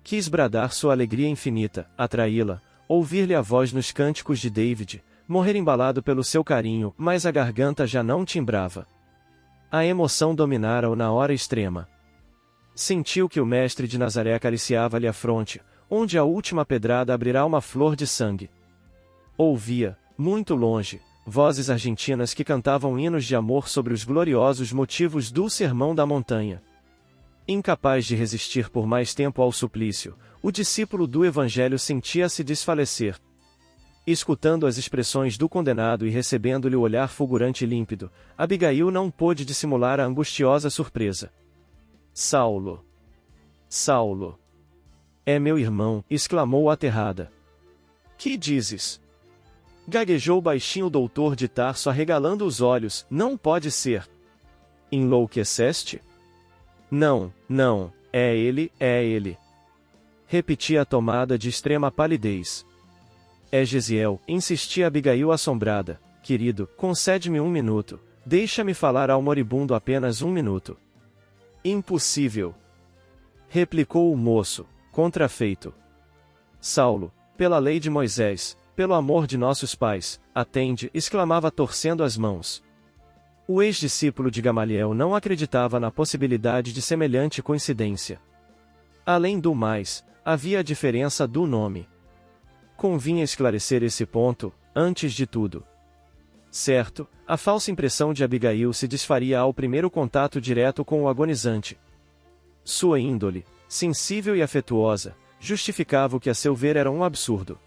Quis bradar sua alegria infinita, atraí-la, ouvir-lhe a voz nos cânticos de David, morrer embalado pelo seu carinho, mas a garganta já não timbrava. A emoção dominara-o na hora extrema. Sentiu que o mestre de Nazaré acariciava-lhe a fronte, onde a última pedrada abrirá uma flor de sangue. Ouvia, muito longe, vozes argentinas que cantavam hinos de amor sobre os gloriosos motivos do Sermão da Montanha. Incapaz de resistir por mais tempo ao suplício, o discípulo do Evangelho sentia-se desfalecer. Escutando as expressões do condenado e recebendo-lhe o olhar fulgurante e límpido, Abigail não pôde dissimular a angustiosa surpresa. Saulo! Saulo! É meu irmão, exclamou aterrada. Que dizes? Gaguejou baixinho o doutor de Tarso arregalando os olhos, não pode ser. Enlouqueceste? Não, não, é ele, é ele. Repetia a tomada de extrema palidez. É Gesiel, insistia Abigail assombrada. Querido, concede-me 1 minuto, deixa-me falar ao moribundo apenas 1 minuto. Impossível! Replicou o moço, contrafeito. Saulo, pela lei de Moisés, pelo amor de nossos pais, atende, exclamava torcendo as mãos. O ex-discípulo de Gamaliel não acreditava na possibilidade de semelhante coincidência. Além do mais, havia a diferença do nome. Convinha esclarecer esse ponto, antes de tudo. Certo, a falsa impressão de Abigail se desfaria ao primeiro contato direto com o agonizante. Sua índole, sensível e afetuosa, justificava o que a seu ver era um absurdo.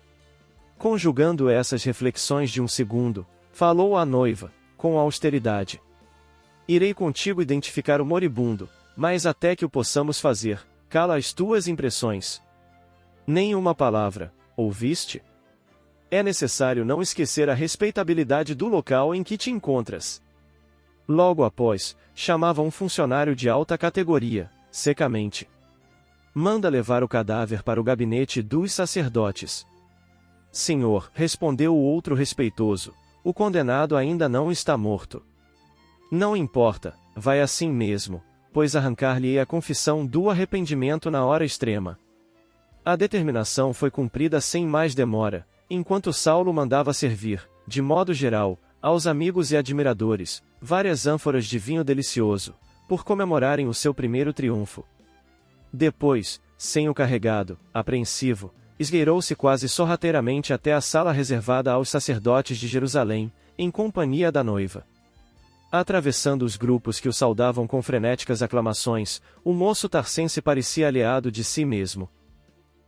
Conjugando essas reflexões de um segundo, falou à noiva, com austeridade. Irei contigo identificar o moribundo, mas até que o possamos fazer, cala as tuas impressões. Nem uma palavra, ouviste? É necessário não esquecer a respeitabilidade do local em que te encontras. Logo após, chamava um funcionário de alta categoria, secamente. Manda levar o cadáver para o gabinete dos sacerdotes. Senhor, respondeu o outro respeitoso, o condenado ainda não está morto. Não importa, vai assim mesmo, pois arrancar-lhe-ei a confissão do arrependimento na hora extrema. A determinação foi cumprida sem mais demora, enquanto Saulo mandava servir, de modo geral, aos amigos e admiradores, várias ânforas de vinho delicioso, por comemorarem o seu primeiro triunfo. Depois, sem o carregado, apreensivo, esgueirou-se quase sorrateiramente até a sala reservada aos sacerdotes de Jerusalém, em companhia da noiva. Atravessando os grupos que o saudavam com frenéticas aclamações, o moço tarcense parecia aliado de si mesmo.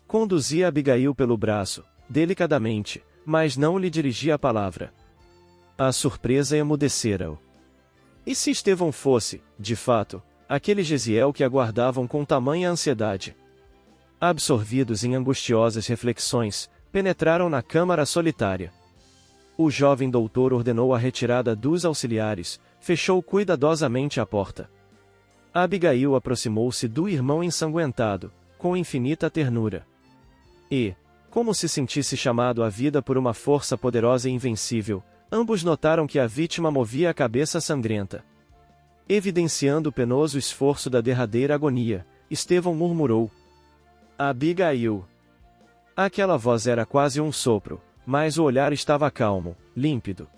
Conduzia Abigail pelo braço, delicadamente, mas não lhe dirigia a palavra. A surpresa emudecera-o. E se Estevão fosse, de fato, aquele Gesiel que aguardavam com tamanha ansiedade? Absorvidos em angustiosas reflexões, penetraram na câmara solitária. O jovem doutor ordenou a retirada dos auxiliares, fechou cuidadosamente a porta. Abigail aproximou-se do irmão ensanguentado, com infinita ternura. E, como se sentisse chamado à vida por uma força poderosa e invencível, ambos notaram que a vítima movia a cabeça sangrenta. Evidenciando o penoso esforço da derradeira agonia, Estevão murmurou: Abigail. Aquela voz era quase um sopro, mas o olhar estava calmo, límpido.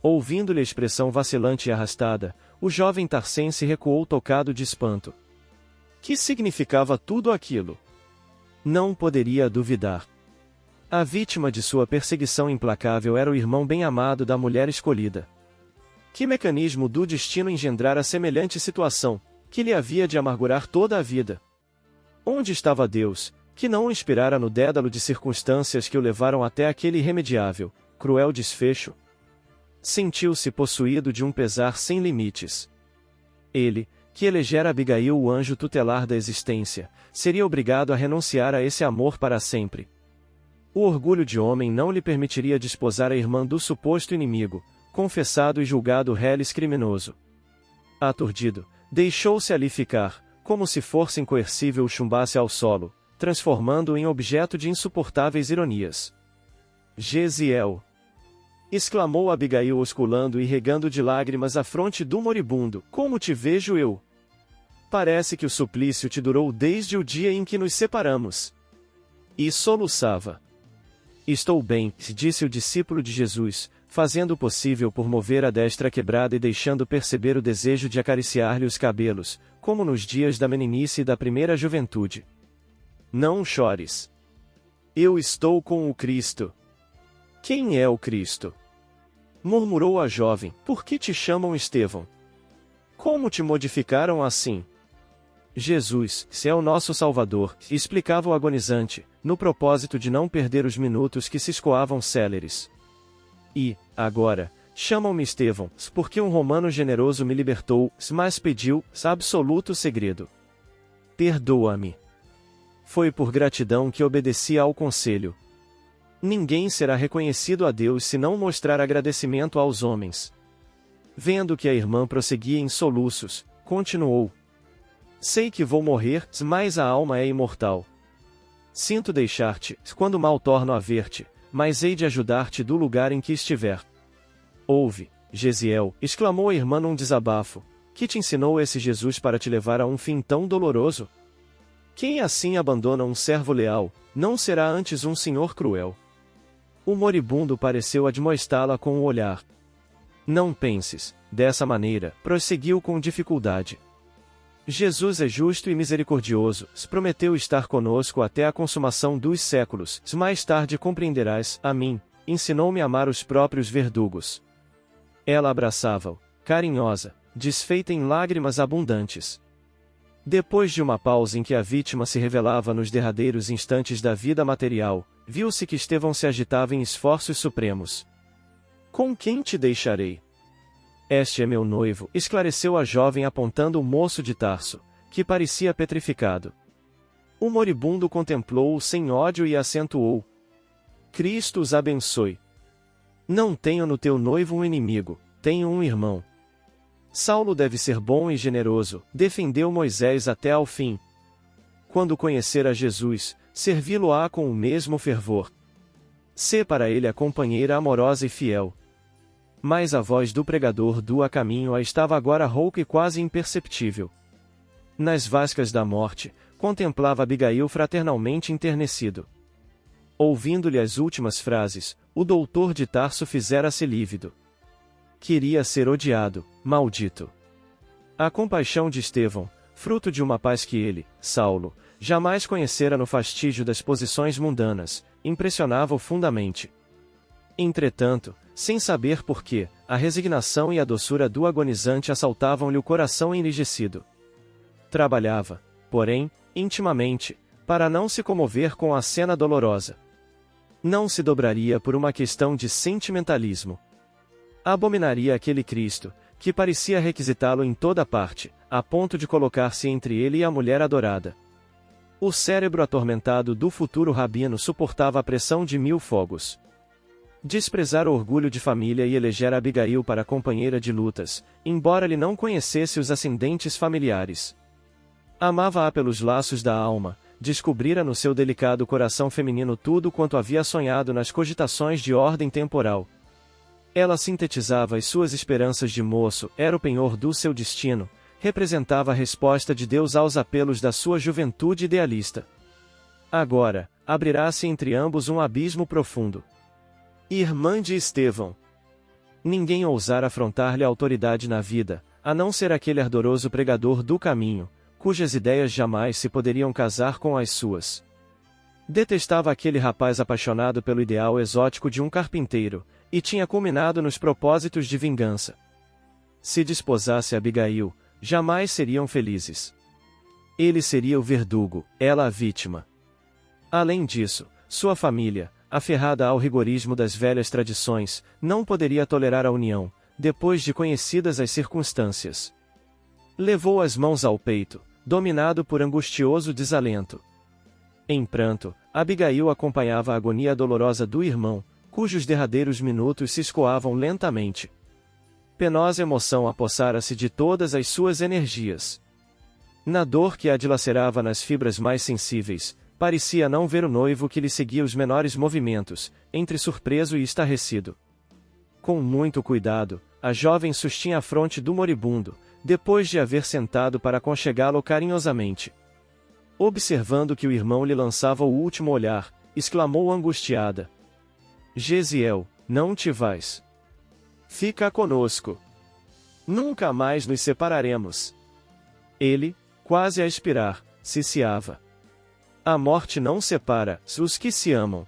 Ouvindo-lhe a expressão vacilante e arrastada, o jovem tarcense recuou tocado de espanto. Que significava tudo aquilo? Não poderia duvidar. A vítima de sua perseguição implacável era o irmão bem-amado da mulher escolhida. Que mecanismo do destino engendrara semelhante situação, que lhe havia de amargurar toda a vida? Onde estava Deus, que não o inspirara no dédalo de circunstâncias que o levaram até aquele irremediável, cruel desfecho? Sentiu-se possuído de um pesar sem limites. Ele, que elegera Abigail o anjo tutelar da existência, seria obrigado a renunciar a esse amor para sempre. O orgulho de homem não lhe permitiria desposar a irmã do suposto inimigo, confessado e julgado reles criminoso. Aturdido, deixou-se ali ficar, como se força incoercível o chumbasse ao solo, transformando-o em objeto de insuportáveis ironias. Gesiel! Exclamou Abigail osculando e regando de lágrimas a fronte do moribundo. Como te vejo eu? Parece que o suplício te durou desde o dia em que nos separamos. E soluçava. Estou bem, disse o discípulo de Jesus, fazendo o possível por mover a destra quebrada e deixando perceber o desejo de acariciar-lhe os cabelos, como nos dias da meninice e da primeira juventude. Não chores. Eu estou com o Cristo. Quem é o Cristo? Murmurou a jovem. Por que te chamam Estevão? Como te modificaram assim? Jesus, se é o nosso Salvador, explicava o agonizante, no propósito de não perder os minutos que se escoavam céleres. E, agora, chamam-me Estevão, porque um romano generoso me libertou, mas pediu, absoluto segredo. Perdoa-me. Foi por gratidão que obedeci ao conselho. Ninguém será reconhecido a Deus se não mostrar agradecimento aos homens. Vendo que a irmã prosseguia em soluços, continuou. Sei que vou morrer, mas a alma é imortal. Sinto deixar-te, quando mal torno a ver-te, mas hei de ajudar-te do lugar em que estiver. Ouve, Gesiel, exclamou a irmã num desabafo, que te ensinou esse Jesus para te levar a um fim tão doloroso? Quem assim abandona um servo leal, não será antes um senhor cruel. O moribundo pareceu admoestá-la com o olhar. Não penses, dessa maneira, prosseguiu com dificuldade. Jesus é justo e misericordioso, prometeu estar conosco até a consumação dos séculos, mais tarde compreenderás, a mim, ensinou-me a amar os próprios verdugos. Ela abraçava-o, carinhosa, desfeita em lágrimas abundantes. Depois de uma pausa em que a vítima se revelava nos derradeiros instantes da vida material, viu-se que Estevão se agitava em esforços supremos. Com quem te deixarei? Este é meu noivo, esclareceu a jovem apontando o moço de Tarso, que parecia petrificado. O moribundo contemplou-o sem ódio e acentuou. Cristo os abençoe. Não tenho no teu noivo um inimigo, tenho um irmão. Saulo deve ser bom e generoso, defendeu Moisés até ao fim. Quando conhecer a Jesus, servi-lo-á com o mesmo fervor. Sê para ele a companheira amorosa e fiel. Mas a voz do pregador do a caminho estava agora rouca e quase imperceptível. Nas vascas da morte, contemplava Abigail fraternalmente enternecido. Ouvindo-lhe as últimas frases, o doutor de Tarso fizera-se lívido. Queria ser odiado, maldito. A compaixão de Estevão, fruto de uma paz que ele, Saulo, jamais conhecera no fastígio das posições mundanas, impressionava-o fundamente. Entretanto, sem saber por quê, a resignação e a doçura do agonizante assaltavam-lhe o coração enrijecido. Trabalhava, porém, intimamente, para não se comover com a cena dolorosa. Não se dobraria por uma questão de sentimentalismo. Abominaria aquele Cristo, que parecia requisitá-lo em toda parte, a ponto de colocar-se entre ele e a mulher adorada. O cérebro atormentado do futuro rabino suportava a pressão de 1000 fogos. Desprezar o orgulho de família e eleger Abigail para companheira de lutas, embora lhe não conhecesse os ascendentes familiares. Amava-a pelos laços da alma, descobrira no seu delicado coração feminino tudo quanto havia sonhado nas cogitações de ordem temporal. Ela sintetizava as suas esperanças de moço, era o penhor do seu destino, representava a resposta de Deus aos apelos da sua juventude idealista. Agora, abrirá-se entre ambos um abismo profundo. Irmã de Estevão. Ninguém ousara afrontar-lhe a autoridade na vida, a não ser aquele ardoroso pregador do caminho, cujas ideias jamais se poderiam casar com as suas. Detestava aquele rapaz apaixonado pelo ideal exótico de um carpinteiro, e tinha culminado nos propósitos de vingança. Se desposasse Abigail, jamais seriam felizes. Ele seria o verdugo, ela a vítima. Além disso, sua família, aferrada ao rigorismo das velhas tradições, não poderia tolerar a união, depois de conhecidas as circunstâncias. Levou as mãos ao peito, dominado por angustioso desalento. Em pranto, Abigail acompanhava a agonia dolorosa do irmão, cujos derradeiros minutos se escoavam lentamente. Penosa emoção apossara-se de todas as suas energias. Na dor que a dilacerava nas fibras mais sensíveis, parecia não ver o noivo que lhe seguia os menores movimentos, entre surpreso e estarrecido. Com muito cuidado, a jovem sustinha a fronte do moribundo, depois de haver sentado para aconchegá-lo carinhosamente. Observando que o irmão lhe lançava o último olhar, exclamou angustiada. Gesiel, não te vais. Fica conosco. Nunca mais nos separaremos. Ele, quase a expirar, ciciava. A morte não separa os que se amam.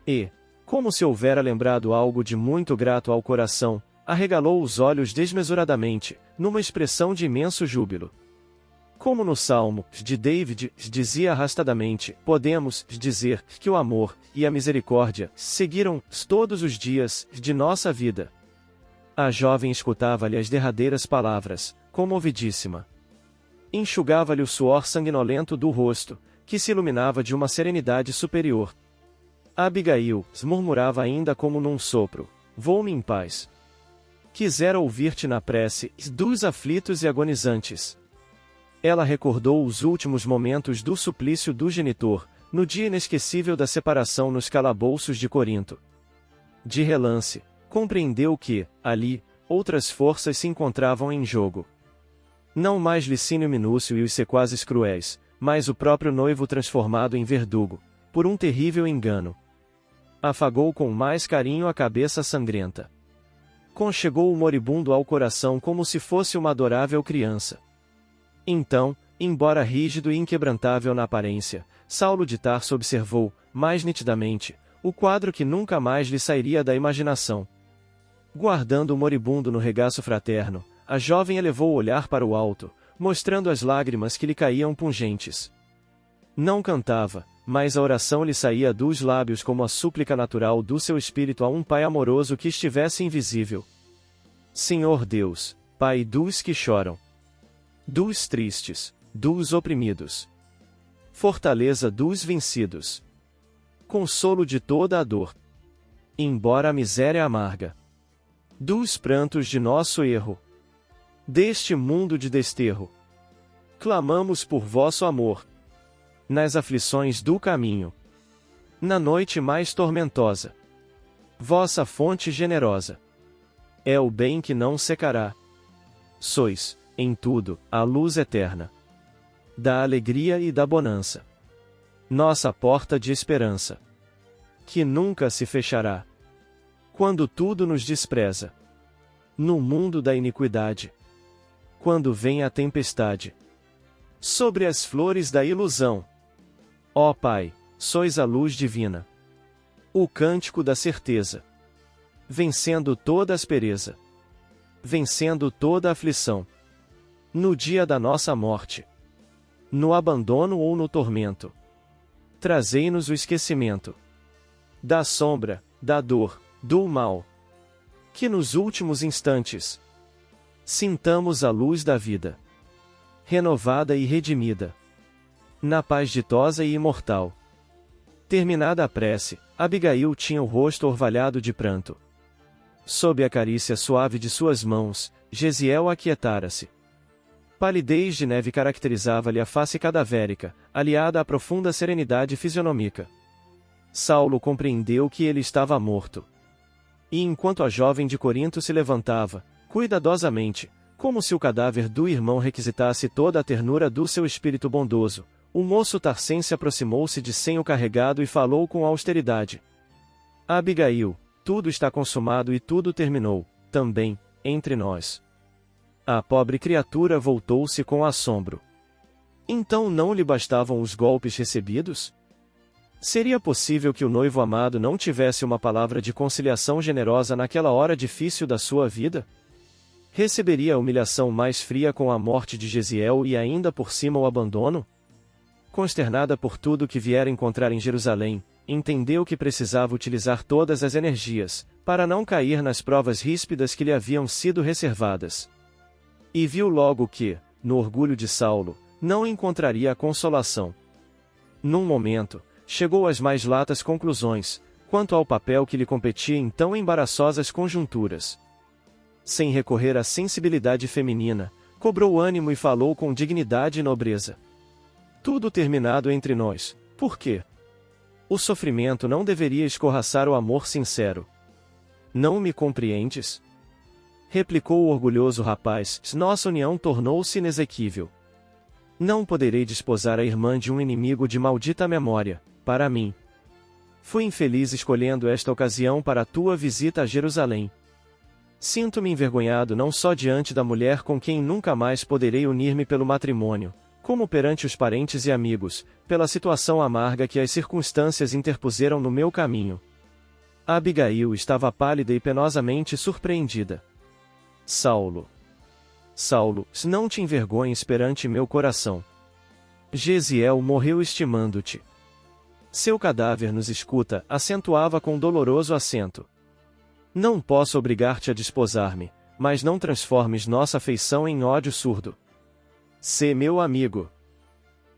E, como se houvera lembrado algo de muito grato ao coração, arregalou os olhos desmesuradamente, numa expressão de imenso júbilo. Como no Salmo de David dizia arrastadamente, podemos dizer que o amor e a misericórdia seguiram todos os dias de nossa vida. A jovem escutava-lhe as derradeiras palavras, comovidíssima. Enxugava-lhe o suor sanguinolento do rosto, que se iluminava de uma serenidade superior. Abigail murmurava ainda como num sopro, vou-me em paz. Quisera ouvir-te na prece dos aflitos e agonizantes. Ela recordou os últimos momentos do suplício do genitor, no dia inesquecível da separação nos calabouços de Corinto. De relance, compreendeu que, ali, outras forças se encontravam em jogo. Não mais Licínio Minúcio e os sequazes cruéis, mas o próprio noivo transformado em verdugo, por um terrível engano. Afagou com mais carinho a cabeça sangrenta. Conchegou o moribundo ao coração como se fosse uma adorável criança. Então, embora rígido e inquebrantável na aparência, Saulo de Tarso observou, mais nitidamente, o quadro que nunca mais lhe sairia da imaginação. Guardando o moribundo no regaço fraterno, a jovem elevou o olhar para o alto, mostrando as lágrimas que lhe caíam pungentes. Não cantava, mas a oração lhe saía dos lábios como a súplica natural do seu espírito a um Pai amoroso que estivesse invisível. Senhor Deus, Pai dos que choram, dos tristes, dos oprimidos, fortaleza dos vencidos, consolo de toda a dor, embora a miséria amarga, dos prantos de nosso erro, deste mundo de desterro, clamamos por vosso amor, nas aflições do caminho, na noite mais tormentosa, vossa fonte generosa, é o bem que não secará, sois, em tudo, a luz eterna, da alegria e da bonança, nossa porta de esperança, que nunca se fechará, quando tudo nos despreza, no mundo da iniquidade, quando vem a tempestade, sobre as flores da ilusão. Ó Pai, sois a luz divina, o cântico da certeza, vencendo toda aspereza, vencendo toda aflição, no dia da nossa morte, no abandono ou no tormento. Trazei-nos o esquecimento da sombra, da dor, do mal, que nos últimos instantes sintamos a luz da vida, renovada e redimida, na paz ditosa e imortal. Terminada a prece, Abigail tinha o rosto orvalhado de pranto. Sob a carícia suave de suas mãos, Jesiel aquietara-se. Palidez de neve caracterizava-lhe a face cadavérica, aliada à profunda serenidade fisionômica. Saulo compreendeu que ele estava morto. E enquanto a jovem de Corinto se levantava, cuidadosamente, como se o cadáver do irmão requisitasse toda a ternura do seu espírito bondoso, o moço tarcense aproximou-se de Senho carregado e falou com austeridade. Abigail, tudo está consumado e tudo terminou, também, entre nós. A pobre criatura voltou-se com assombro. Então não lhe bastavam os golpes recebidos? Seria possível que o noivo amado não tivesse uma palavra de conciliação generosa naquela hora difícil da sua vida? Receberia a humilhação mais fria com a morte de Jesiel e ainda por cima o abandono? Consternada por tudo que viera encontrar em Jerusalém, entendeu que precisava utilizar todas as energias, para não cair nas provas ríspidas que lhe haviam sido reservadas. E viu logo que, no orgulho de Saulo, não encontraria a consolação. Num momento, chegou às mais latas conclusões, quanto ao papel que lhe competia em tão embaraçosas conjunturas. Sem recorrer à sensibilidade feminina, cobrou ânimo e falou com dignidade e nobreza. Tudo terminado entre nós, por quê? O sofrimento não deveria escorraçar o amor sincero. Não me compreendes? Replicou o orgulhoso rapaz, nossa união tornou-se inexequível. Não poderei desposar a irmã de um inimigo de maldita memória, para mim. Fui infeliz escolhendo esta ocasião para a tua visita a Jerusalém. Sinto-me envergonhado não só diante da mulher com quem nunca mais poderei unir-me pelo matrimônio, como perante os parentes e amigos, pela situação amarga que as circunstâncias interpuseram no meu caminho. Abigail estava pálida e penosamente surpreendida. Saulo. Saulo, não te envergonhes perante meu coração. Gesiel morreu estimando-te. Seu cadáver nos escuta, acentuava com doloroso acento. Não posso obrigar-te a desposar-me, mas não transformes nossa afeição em ódio surdo. Sê meu amigo.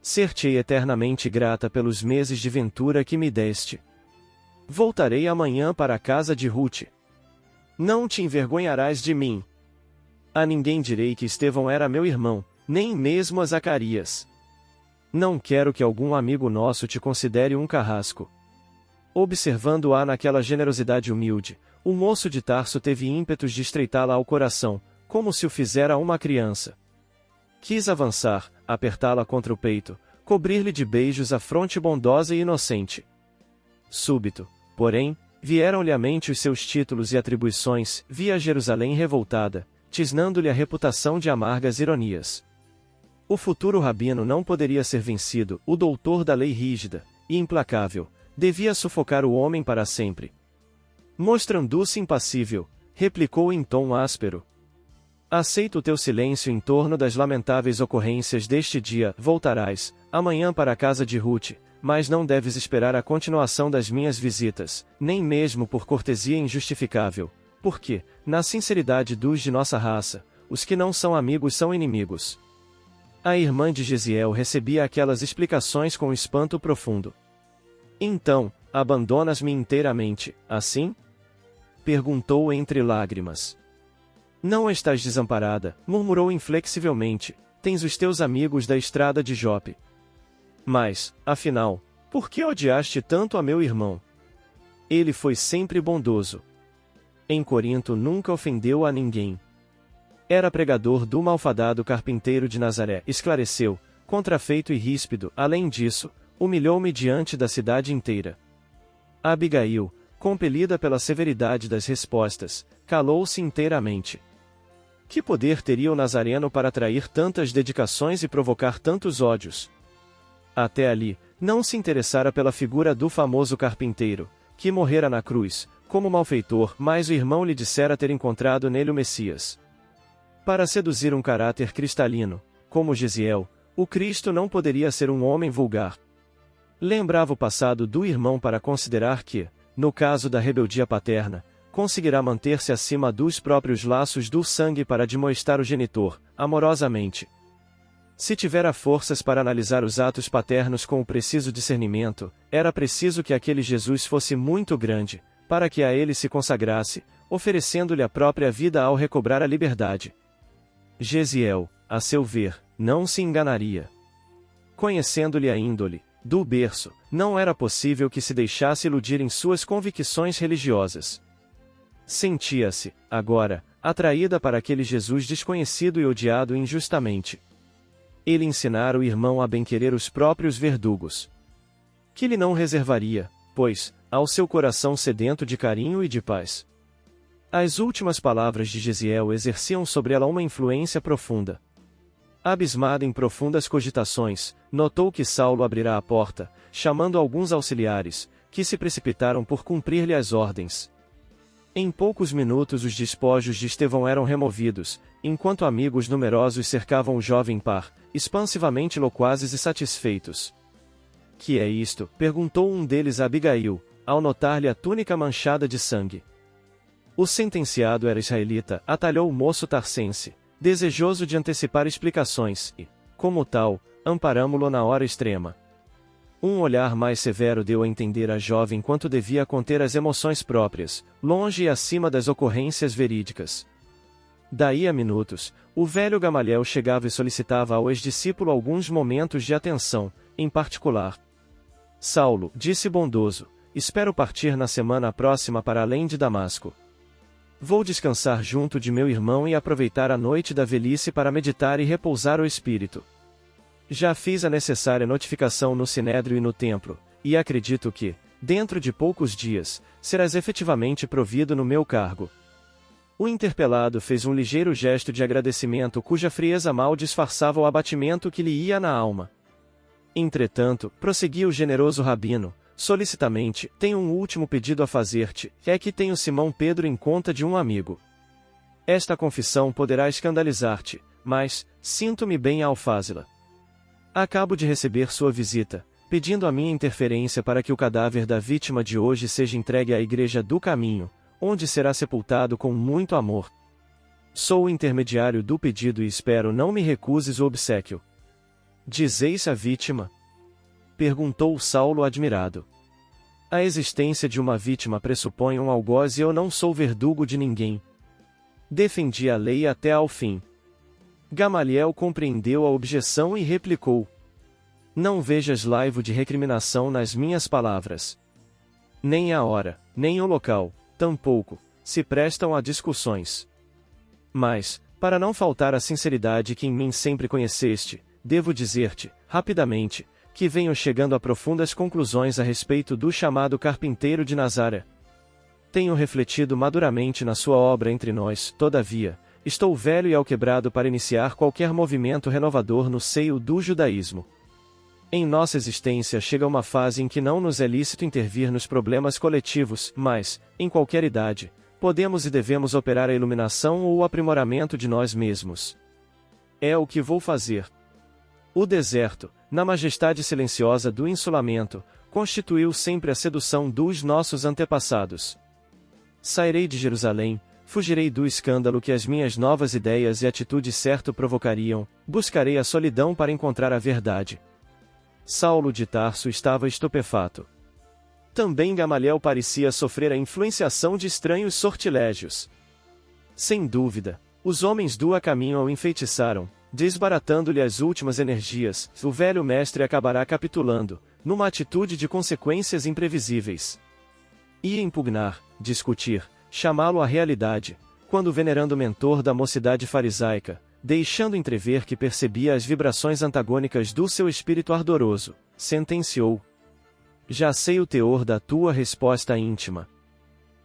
Ser-te-ei eternamente grata pelos meses de ventura que me deste. Voltarei amanhã para a casa de Ruth. Não te envergonharás de mim. A ninguém direi que Estevão era meu irmão, nem mesmo a Zacarias. Não quero que algum amigo nosso te considere um carrasco. Observando-a naquela generosidade humilde, o moço de Tarso teve ímpetos de estreitá-la ao coração, como se o fizera a uma criança. Quis avançar, apertá-la contra o peito, cobrir-lhe de beijos a fronte bondosa e inocente. Súbito, porém, vieram-lhe à mente os seus títulos e atribuições, via Jerusalém revoltada, tisnando-lhe a reputação de amargas ironias. O futuro rabino não poderia ser vencido, o doutor da lei rígida e implacável, devia sufocar o homem para sempre. Mostrando-se impassível, replicou em tom áspero. Aceito o teu silêncio em torno das lamentáveis ocorrências deste dia, voltarás, amanhã para a casa de Ruth, mas não deves esperar a continuação das minhas visitas, nem mesmo por cortesia injustificável, porque, na sinceridade dos de nossa raça, os que não são amigos são inimigos. A irmã de Gesiel recebia aquelas explicações com espanto profundo. Então, abandonas-me inteiramente, assim? Perguntou entre lágrimas. Não estás desamparada, murmurou inflexivelmente, tens os teus amigos da estrada de Jope. Mas, afinal, por que odiaste tanto a meu irmão? Ele foi sempre bondoso. Em Corinto nunca ofendeu a ninguém. Era pregador do malfadado carpinteiro de Nazaré, esclareceu, contrafeito e ríspido, além disso, humilhou-me diante da cidade inteira. Abigail, compelida pela severidade das respostas, calou-se inteiramente. Que poder teria o Nazareno para atrair tantas dedicações e provocar tantos ódios? Até ali, não se interessara pela figura do famoso carpinteiro, que morrera na cruz, como malfeitor, mas o irmão lhe dissera ter encontrado nele o Messias. Para seduzir um caráter cristalino, como Gesiel, o Cristo não poderia ser um homem vulgar. Lembrava o passado do irmão para considerar que, no caso da rebeldia paterna, conseguirá manter-se acima dos próprios laços do sangue para admoestar o genitor, amorosamente. Se tivera forças para analisar os atos paternos com o preciso discernimento, era preciso que aquele Jesus fosse muito grande, para que a ele se consagrasse, oferecendo-lhe a própria vida ao recobrar a liberdade. Gesiel, a seu ver, não se enganaria. Conhecendo-lhe a índole, do berço, não era possível que se deixasse iludir em suas convicções religiosas. Sentia-se, agora, atraída para aquele Jesus desconhecido e odiado injustamente. Ele ensinara o irmão a bem-querer os próprios verdugos. Que lhe não reservaria, pois, ao seu coração sedento de carinho e de paz. As últimas palavras de Gesiel exerciam sobre ela uma influência profunda. Abismada em profundas cogitações, notou que Saulo abrirá a porta, chamando alguns auxiliares, que se precipitaram por cumprir-lhe as ordens. Em poucos minutos os despojos de Estevão eram removidos, enquanto amigos numerosos cercavam o jovem par, expansivamente loquazes e satisfeitos. Que é isto? Perguntou um deles a Abigail, ao notar-lhe a túnica manchada de sangue. O sentenciado era israelita, atalhou o moço tarsense, desejoso de antecipar explicações, e, como tal, amparamo-lo na hora extrema. Um olhar mais severo deu a entender à jovem quanto devia conter as emoções próprias, longe e acima das ocorrências verídicas. Daí a minutos, o velho Gamaliel chegava e solicitava ao ex-discípulo alguns momentos de atenção, em particular. Saulo, disse bondoso, espero partir na semana próxima para além de Damasco. Vou descansar junto de meu irmão e aproveitar a noite da velhice para meditar e repousar o espírito. Já fiz a necessária notificação no Sinédrio e no templo, e acredito que, dentro de poucos dias, serás efetivamente provido no meu cargo. O interpelado fez um ligeiro gesto de agradecimento cuja frieza mal disfarçava o abatimento que lhe ia na alma. Entretanto, prosseguia o generoso rabino, solicitamente, tenho um último pedido a fazer-te, é que tenho Simão Pedro em conta de um amigo. Esta confissão poderá escandalizar-te, mas sinto-me bem ao fazê-la. Acabo de receber sua visita, pedindo a minha interferência para que o cadáver da vítima de hoje seja entregue à Igreja do Caminho, onde será sepultado com muito amor. Sou o intermediário do pedido e espero não me recuses o obséquio. Dizeis a vítima? Perguntou Saulo admirado. A existência de uma vítima pressupõe um algoz e eu não sou verdugo de ninguém. Defendi a lei até ao fim. Gamaliel compreendeu a objeção e replicou: não vejas laivo de recriminação nas minhas palavras. Nem a hora, nem o local, tampouco, se prestam a discussões. Mas, para não faltar a sinceridade que em mim sempre conheceste, devo dizer-te, rapidamente, que venho chegando a profundas conclusões a respeito do chamado carpinteiro de Nazaré. Tenho refletido maduramente na sua obra entre nós, todavia, estou velho e alquebrado para iniciar qualquer movimento renovador no seio do judaísmo. Em nossa existência chega uma fase em que não nos é lícito intervir nos problemas coletivos, mas, em qualquer idade, podemos e devemos operar a iluminação ou o aprimoramento de nós mesmos. É o que vou fazer. O deserto, na majestade silenciosa do insulamento, constituiu sempre a sedução dos nossos antepassados. Sairei de Jerusalém, fugirei do escândalo que as minhas novas ideias e atitudes certo provocariam, buscarei a solidão para encontrar a verdade. Saulo de Tarso estava estupefato. Também Gamaliel parecia sofrer a influenciação de estranhos sortilégios. Sem dúvida, os homens do a caminho o enfeitiçaram, desbaratando-lhe as últimas energias. O velho mestre acabará capitulando, numa atitude de consequências imprevisíveis. Ia impugnar, discutir, chamá-lo à realidade, quando o venerando mentor da mocidade farisaica, deixando entrever que percebia as vibrações antagônicas do seu espírito ardoroso, sentenciou: já sei o teor da tua resposta íntima.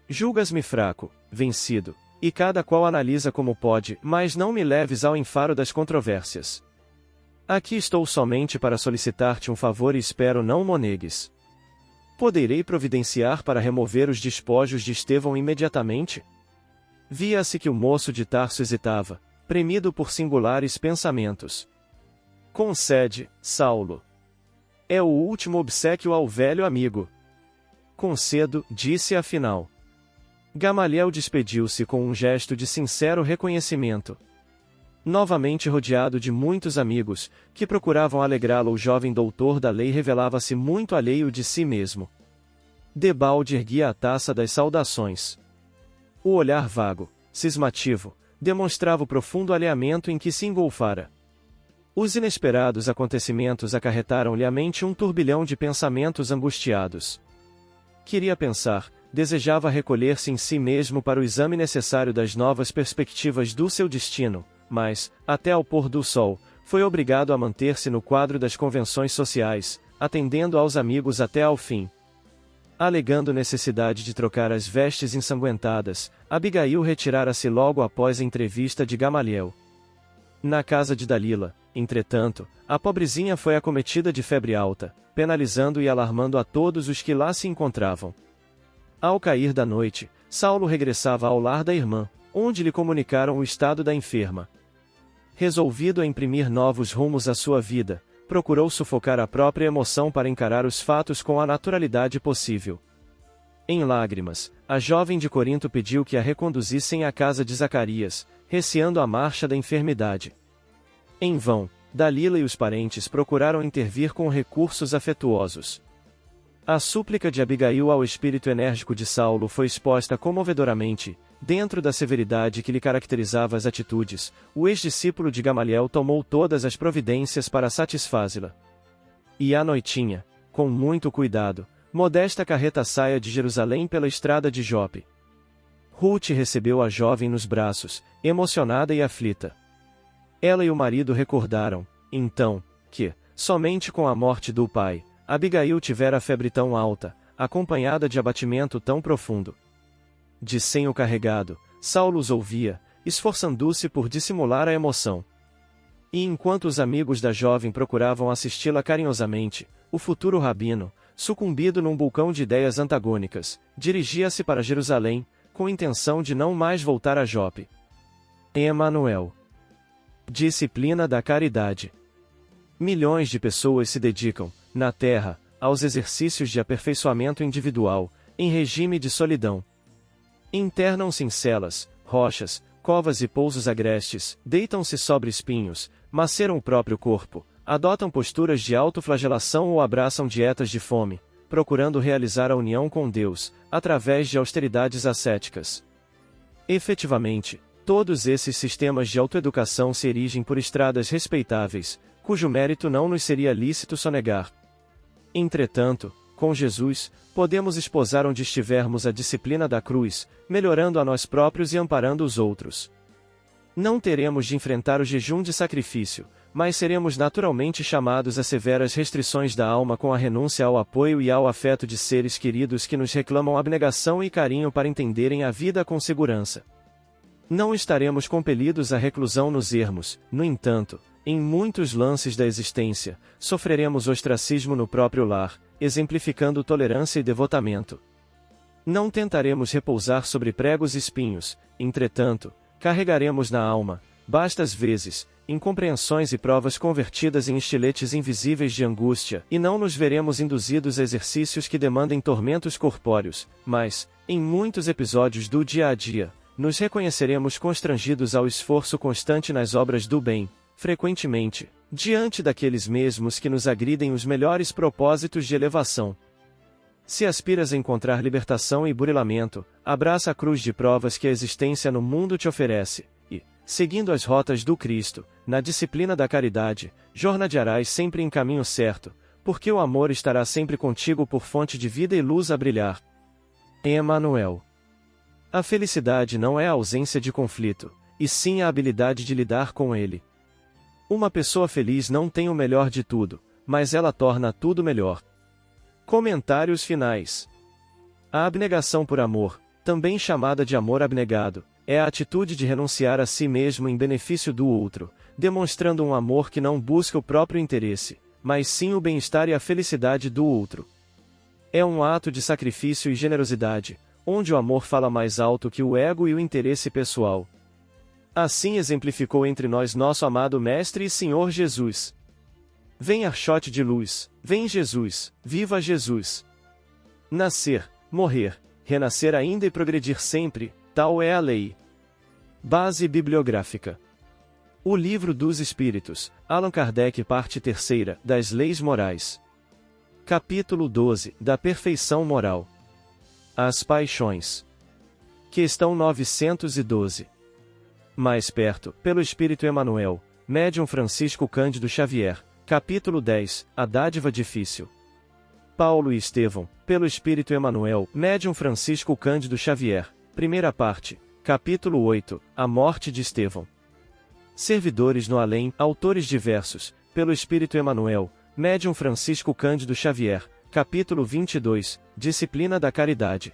Julgas-me fraco, vencido, e cada qual analisa como pode, mas não me leves ao enfaro das controvérsias. Aqui estou somente para solicitar-te um favor e espero não mo negues. Poderei providenciar para remover os despojos de Estevão imediatamente? Via-se que o moço de Tarso hesitava, premido por singulares pensamentos. Concede, Saulo. É o último obséquio ao velho amigo. Concedo, disse afinal. Gamaliel despediu-se com um gesto de sincero reconhecimento. Novamente rodeado de muitos amigos, que procuravam alegrá-lo, o jovem doutor da lei revelava-se muito alheio de si mesmo. Debalde erguia a taça das saudações. O olhar vago, cismativo, demonstrava o profundo alheamento em que se engolfara. Os inesperados acontecimentos acarretaram-lhe à mente um turbilhão de pensamentos angustiados. Queria pensar, desejava recolher-se em si mesmo para o exame necessário das novas perspectivas do seu destino, mas, até ao pôr do sol, foi obrigado a manter-se no quadro das convenções sociais, atendendo aos amigos até ao fim. Alegando necessidade de trocar as vestes ensanguentadas, Abigail retirara-se logo após a entrevista de Gamaliel. Na casa de Dalila, entretanto, a pobrezinha foi acometida de febre alta, penalizando e alarmando a todos os que lá se encontravam. Ao cair da noite, Saulo regressava ao lar da irmã, onde lhe comunicaram o estado da enferma. Resolvido a imprimir novos rumos à sua vida, procurou sufocar a própria emoção para encarar os fatos com a naturalidade possível. Em lágrimas, a jovem de Corinto pediu que a reconduzissem à casa de Zacarias, receando a marcha da enfermidade. Em vão, Dalila e os parentes procuraram intervir com recursos afetuosos. A súplica de Abigail ao espírito enérgico de Saulo foi exposta comovedoramente. Dentro da severidade que lhe caracterizava as atitudes, o ex-discípulo de Gamaliel tomou todas as providências para satisfazê-la. E à noitinha, com muito cuidado, modesta carreta saia de Jerusalém pela estrada de Jope. Ruth recebeu a jovem nos braços, emocionada e aflita. Ela e o marido recordaram, então, que, somente com a morte do pai, Abigail tivera a febre tão alta, acompanhada de abatimento tão profundo. De senho carregado, Saulo os ouvia, esforçando-se por dissimular a emoção. E enquanto os amigos da jovem procuravam assisti-la carinhosamente, o futuro rabino, sucumbido num vulcão de ideias antagônicas, dirigia-se para Jerusalém, com intenção de não mais voltar a Jope. Emanuel. Disciplina da caridade. Milhões de pessoas se dedicam, na Terra, aos exercícios de aperfeiçoamento individual, em regime de solidão. Internam-se em celas, rochas, covas e pousos agrestes, deitam-se sobre espinhos, maceram o próprio corpo, adotam posturas de autoflagelação ou abraçam dietas de fome, procurando realizar a união com Deus, através de austeridades ascéticas. Efetivamente, todos esses sistemas de autoeducação se erigem por estradas respeitáveis, cujo mérito não nos seria lícito sonegar. Entretanto, com Jesus, podemos esposar onde estivermos a disciplina da cruz, melhorando a nós próprios e amparando os outros. Não teremos de enfrentar o jejum de sacrifício, mas seremos naturalmente chamados a severas restrições da alma com a renúncia ao apoio e ao afeto de seres queridos que nos reclamam abnegação e carinho para entenderem a vida com segurança. Não estaremos compelidos à reclusão nos ermos, no entanto, em muitos lances da existência, sofreremos ostracismo no próprio lar, exemplificando tolerância e devotamento. Não tentaremos repousar sobre pregos e espinhos, entretanto, carregaremos na alma, bastas vezes, incompreensões e provas convertidas em estiletes invisíveis de angústia, e não nos veremos induzidos a exercícios que demandem tormentos corpóreos, mas, em muitos episódios do dia a dia, nos reconheceremos constrangidos ao esforço constante nas obras do bem, frequentemente, diante daqueles mesmos que nos agridem os melhores propósitos de elevação. Se aspiras a encontrar libertação e burilamento, abraça a cruz de provas que a existência no mundo te oferece, e, seguindo as rotas do Cristo, na disciplina da caridade, jornadearás sempre em caminho certo, porque o amor estará sempre contigo por fonte de vida e luz a brilhar. Emmanuel. A felicidade não é a ausência de conflito, e sim a habilidade de lidar com ele. Uma pessoa feliz não tem o melhor de tudo, mas ela torna tudo melhor. Comentários finais. A abnegação por amor, também chamada de amor abnegado, é a atitude de renunciar a si mesmo em benefício do outro, demonstrando um amor que não busca o próprio interesse, mas sim o bem-estar e a felicidade do outro. É um ato de sacrifício e generosidade, onde o amor fala mais alto que o ego e o interesse pessoal. Assim exemplificou entre nós nosso amado Mestre e Senhor Jesus. Vem Archote de luz, vem Jesus, viva Jesus! Nascer, morrer, renascer ainda e progredir sempre, tal é a lei. Base bibliográfica. O Livro dos Espíritos, Allan Kardec, parte 3ª, das Leis Morais. Capítulo 12, da Perfeição Moral. As Paixões. Questão 912. Mais perto, pelo Espírito Emmanuel, Médium Francisco Cândido Xavier, capítulo 10, a dádiva difícil. Paulo e Estevão, pelo Espírito Emmanuel, Médium Francisco Cândido Xavier, primeira parte, capítulo 8, a morte de Estevão. Servidores no além, autores diversos, pelo Espírito Emmanuel, Médium Francisco Cândido Xavier, capítulo 22, disciplina da caridade.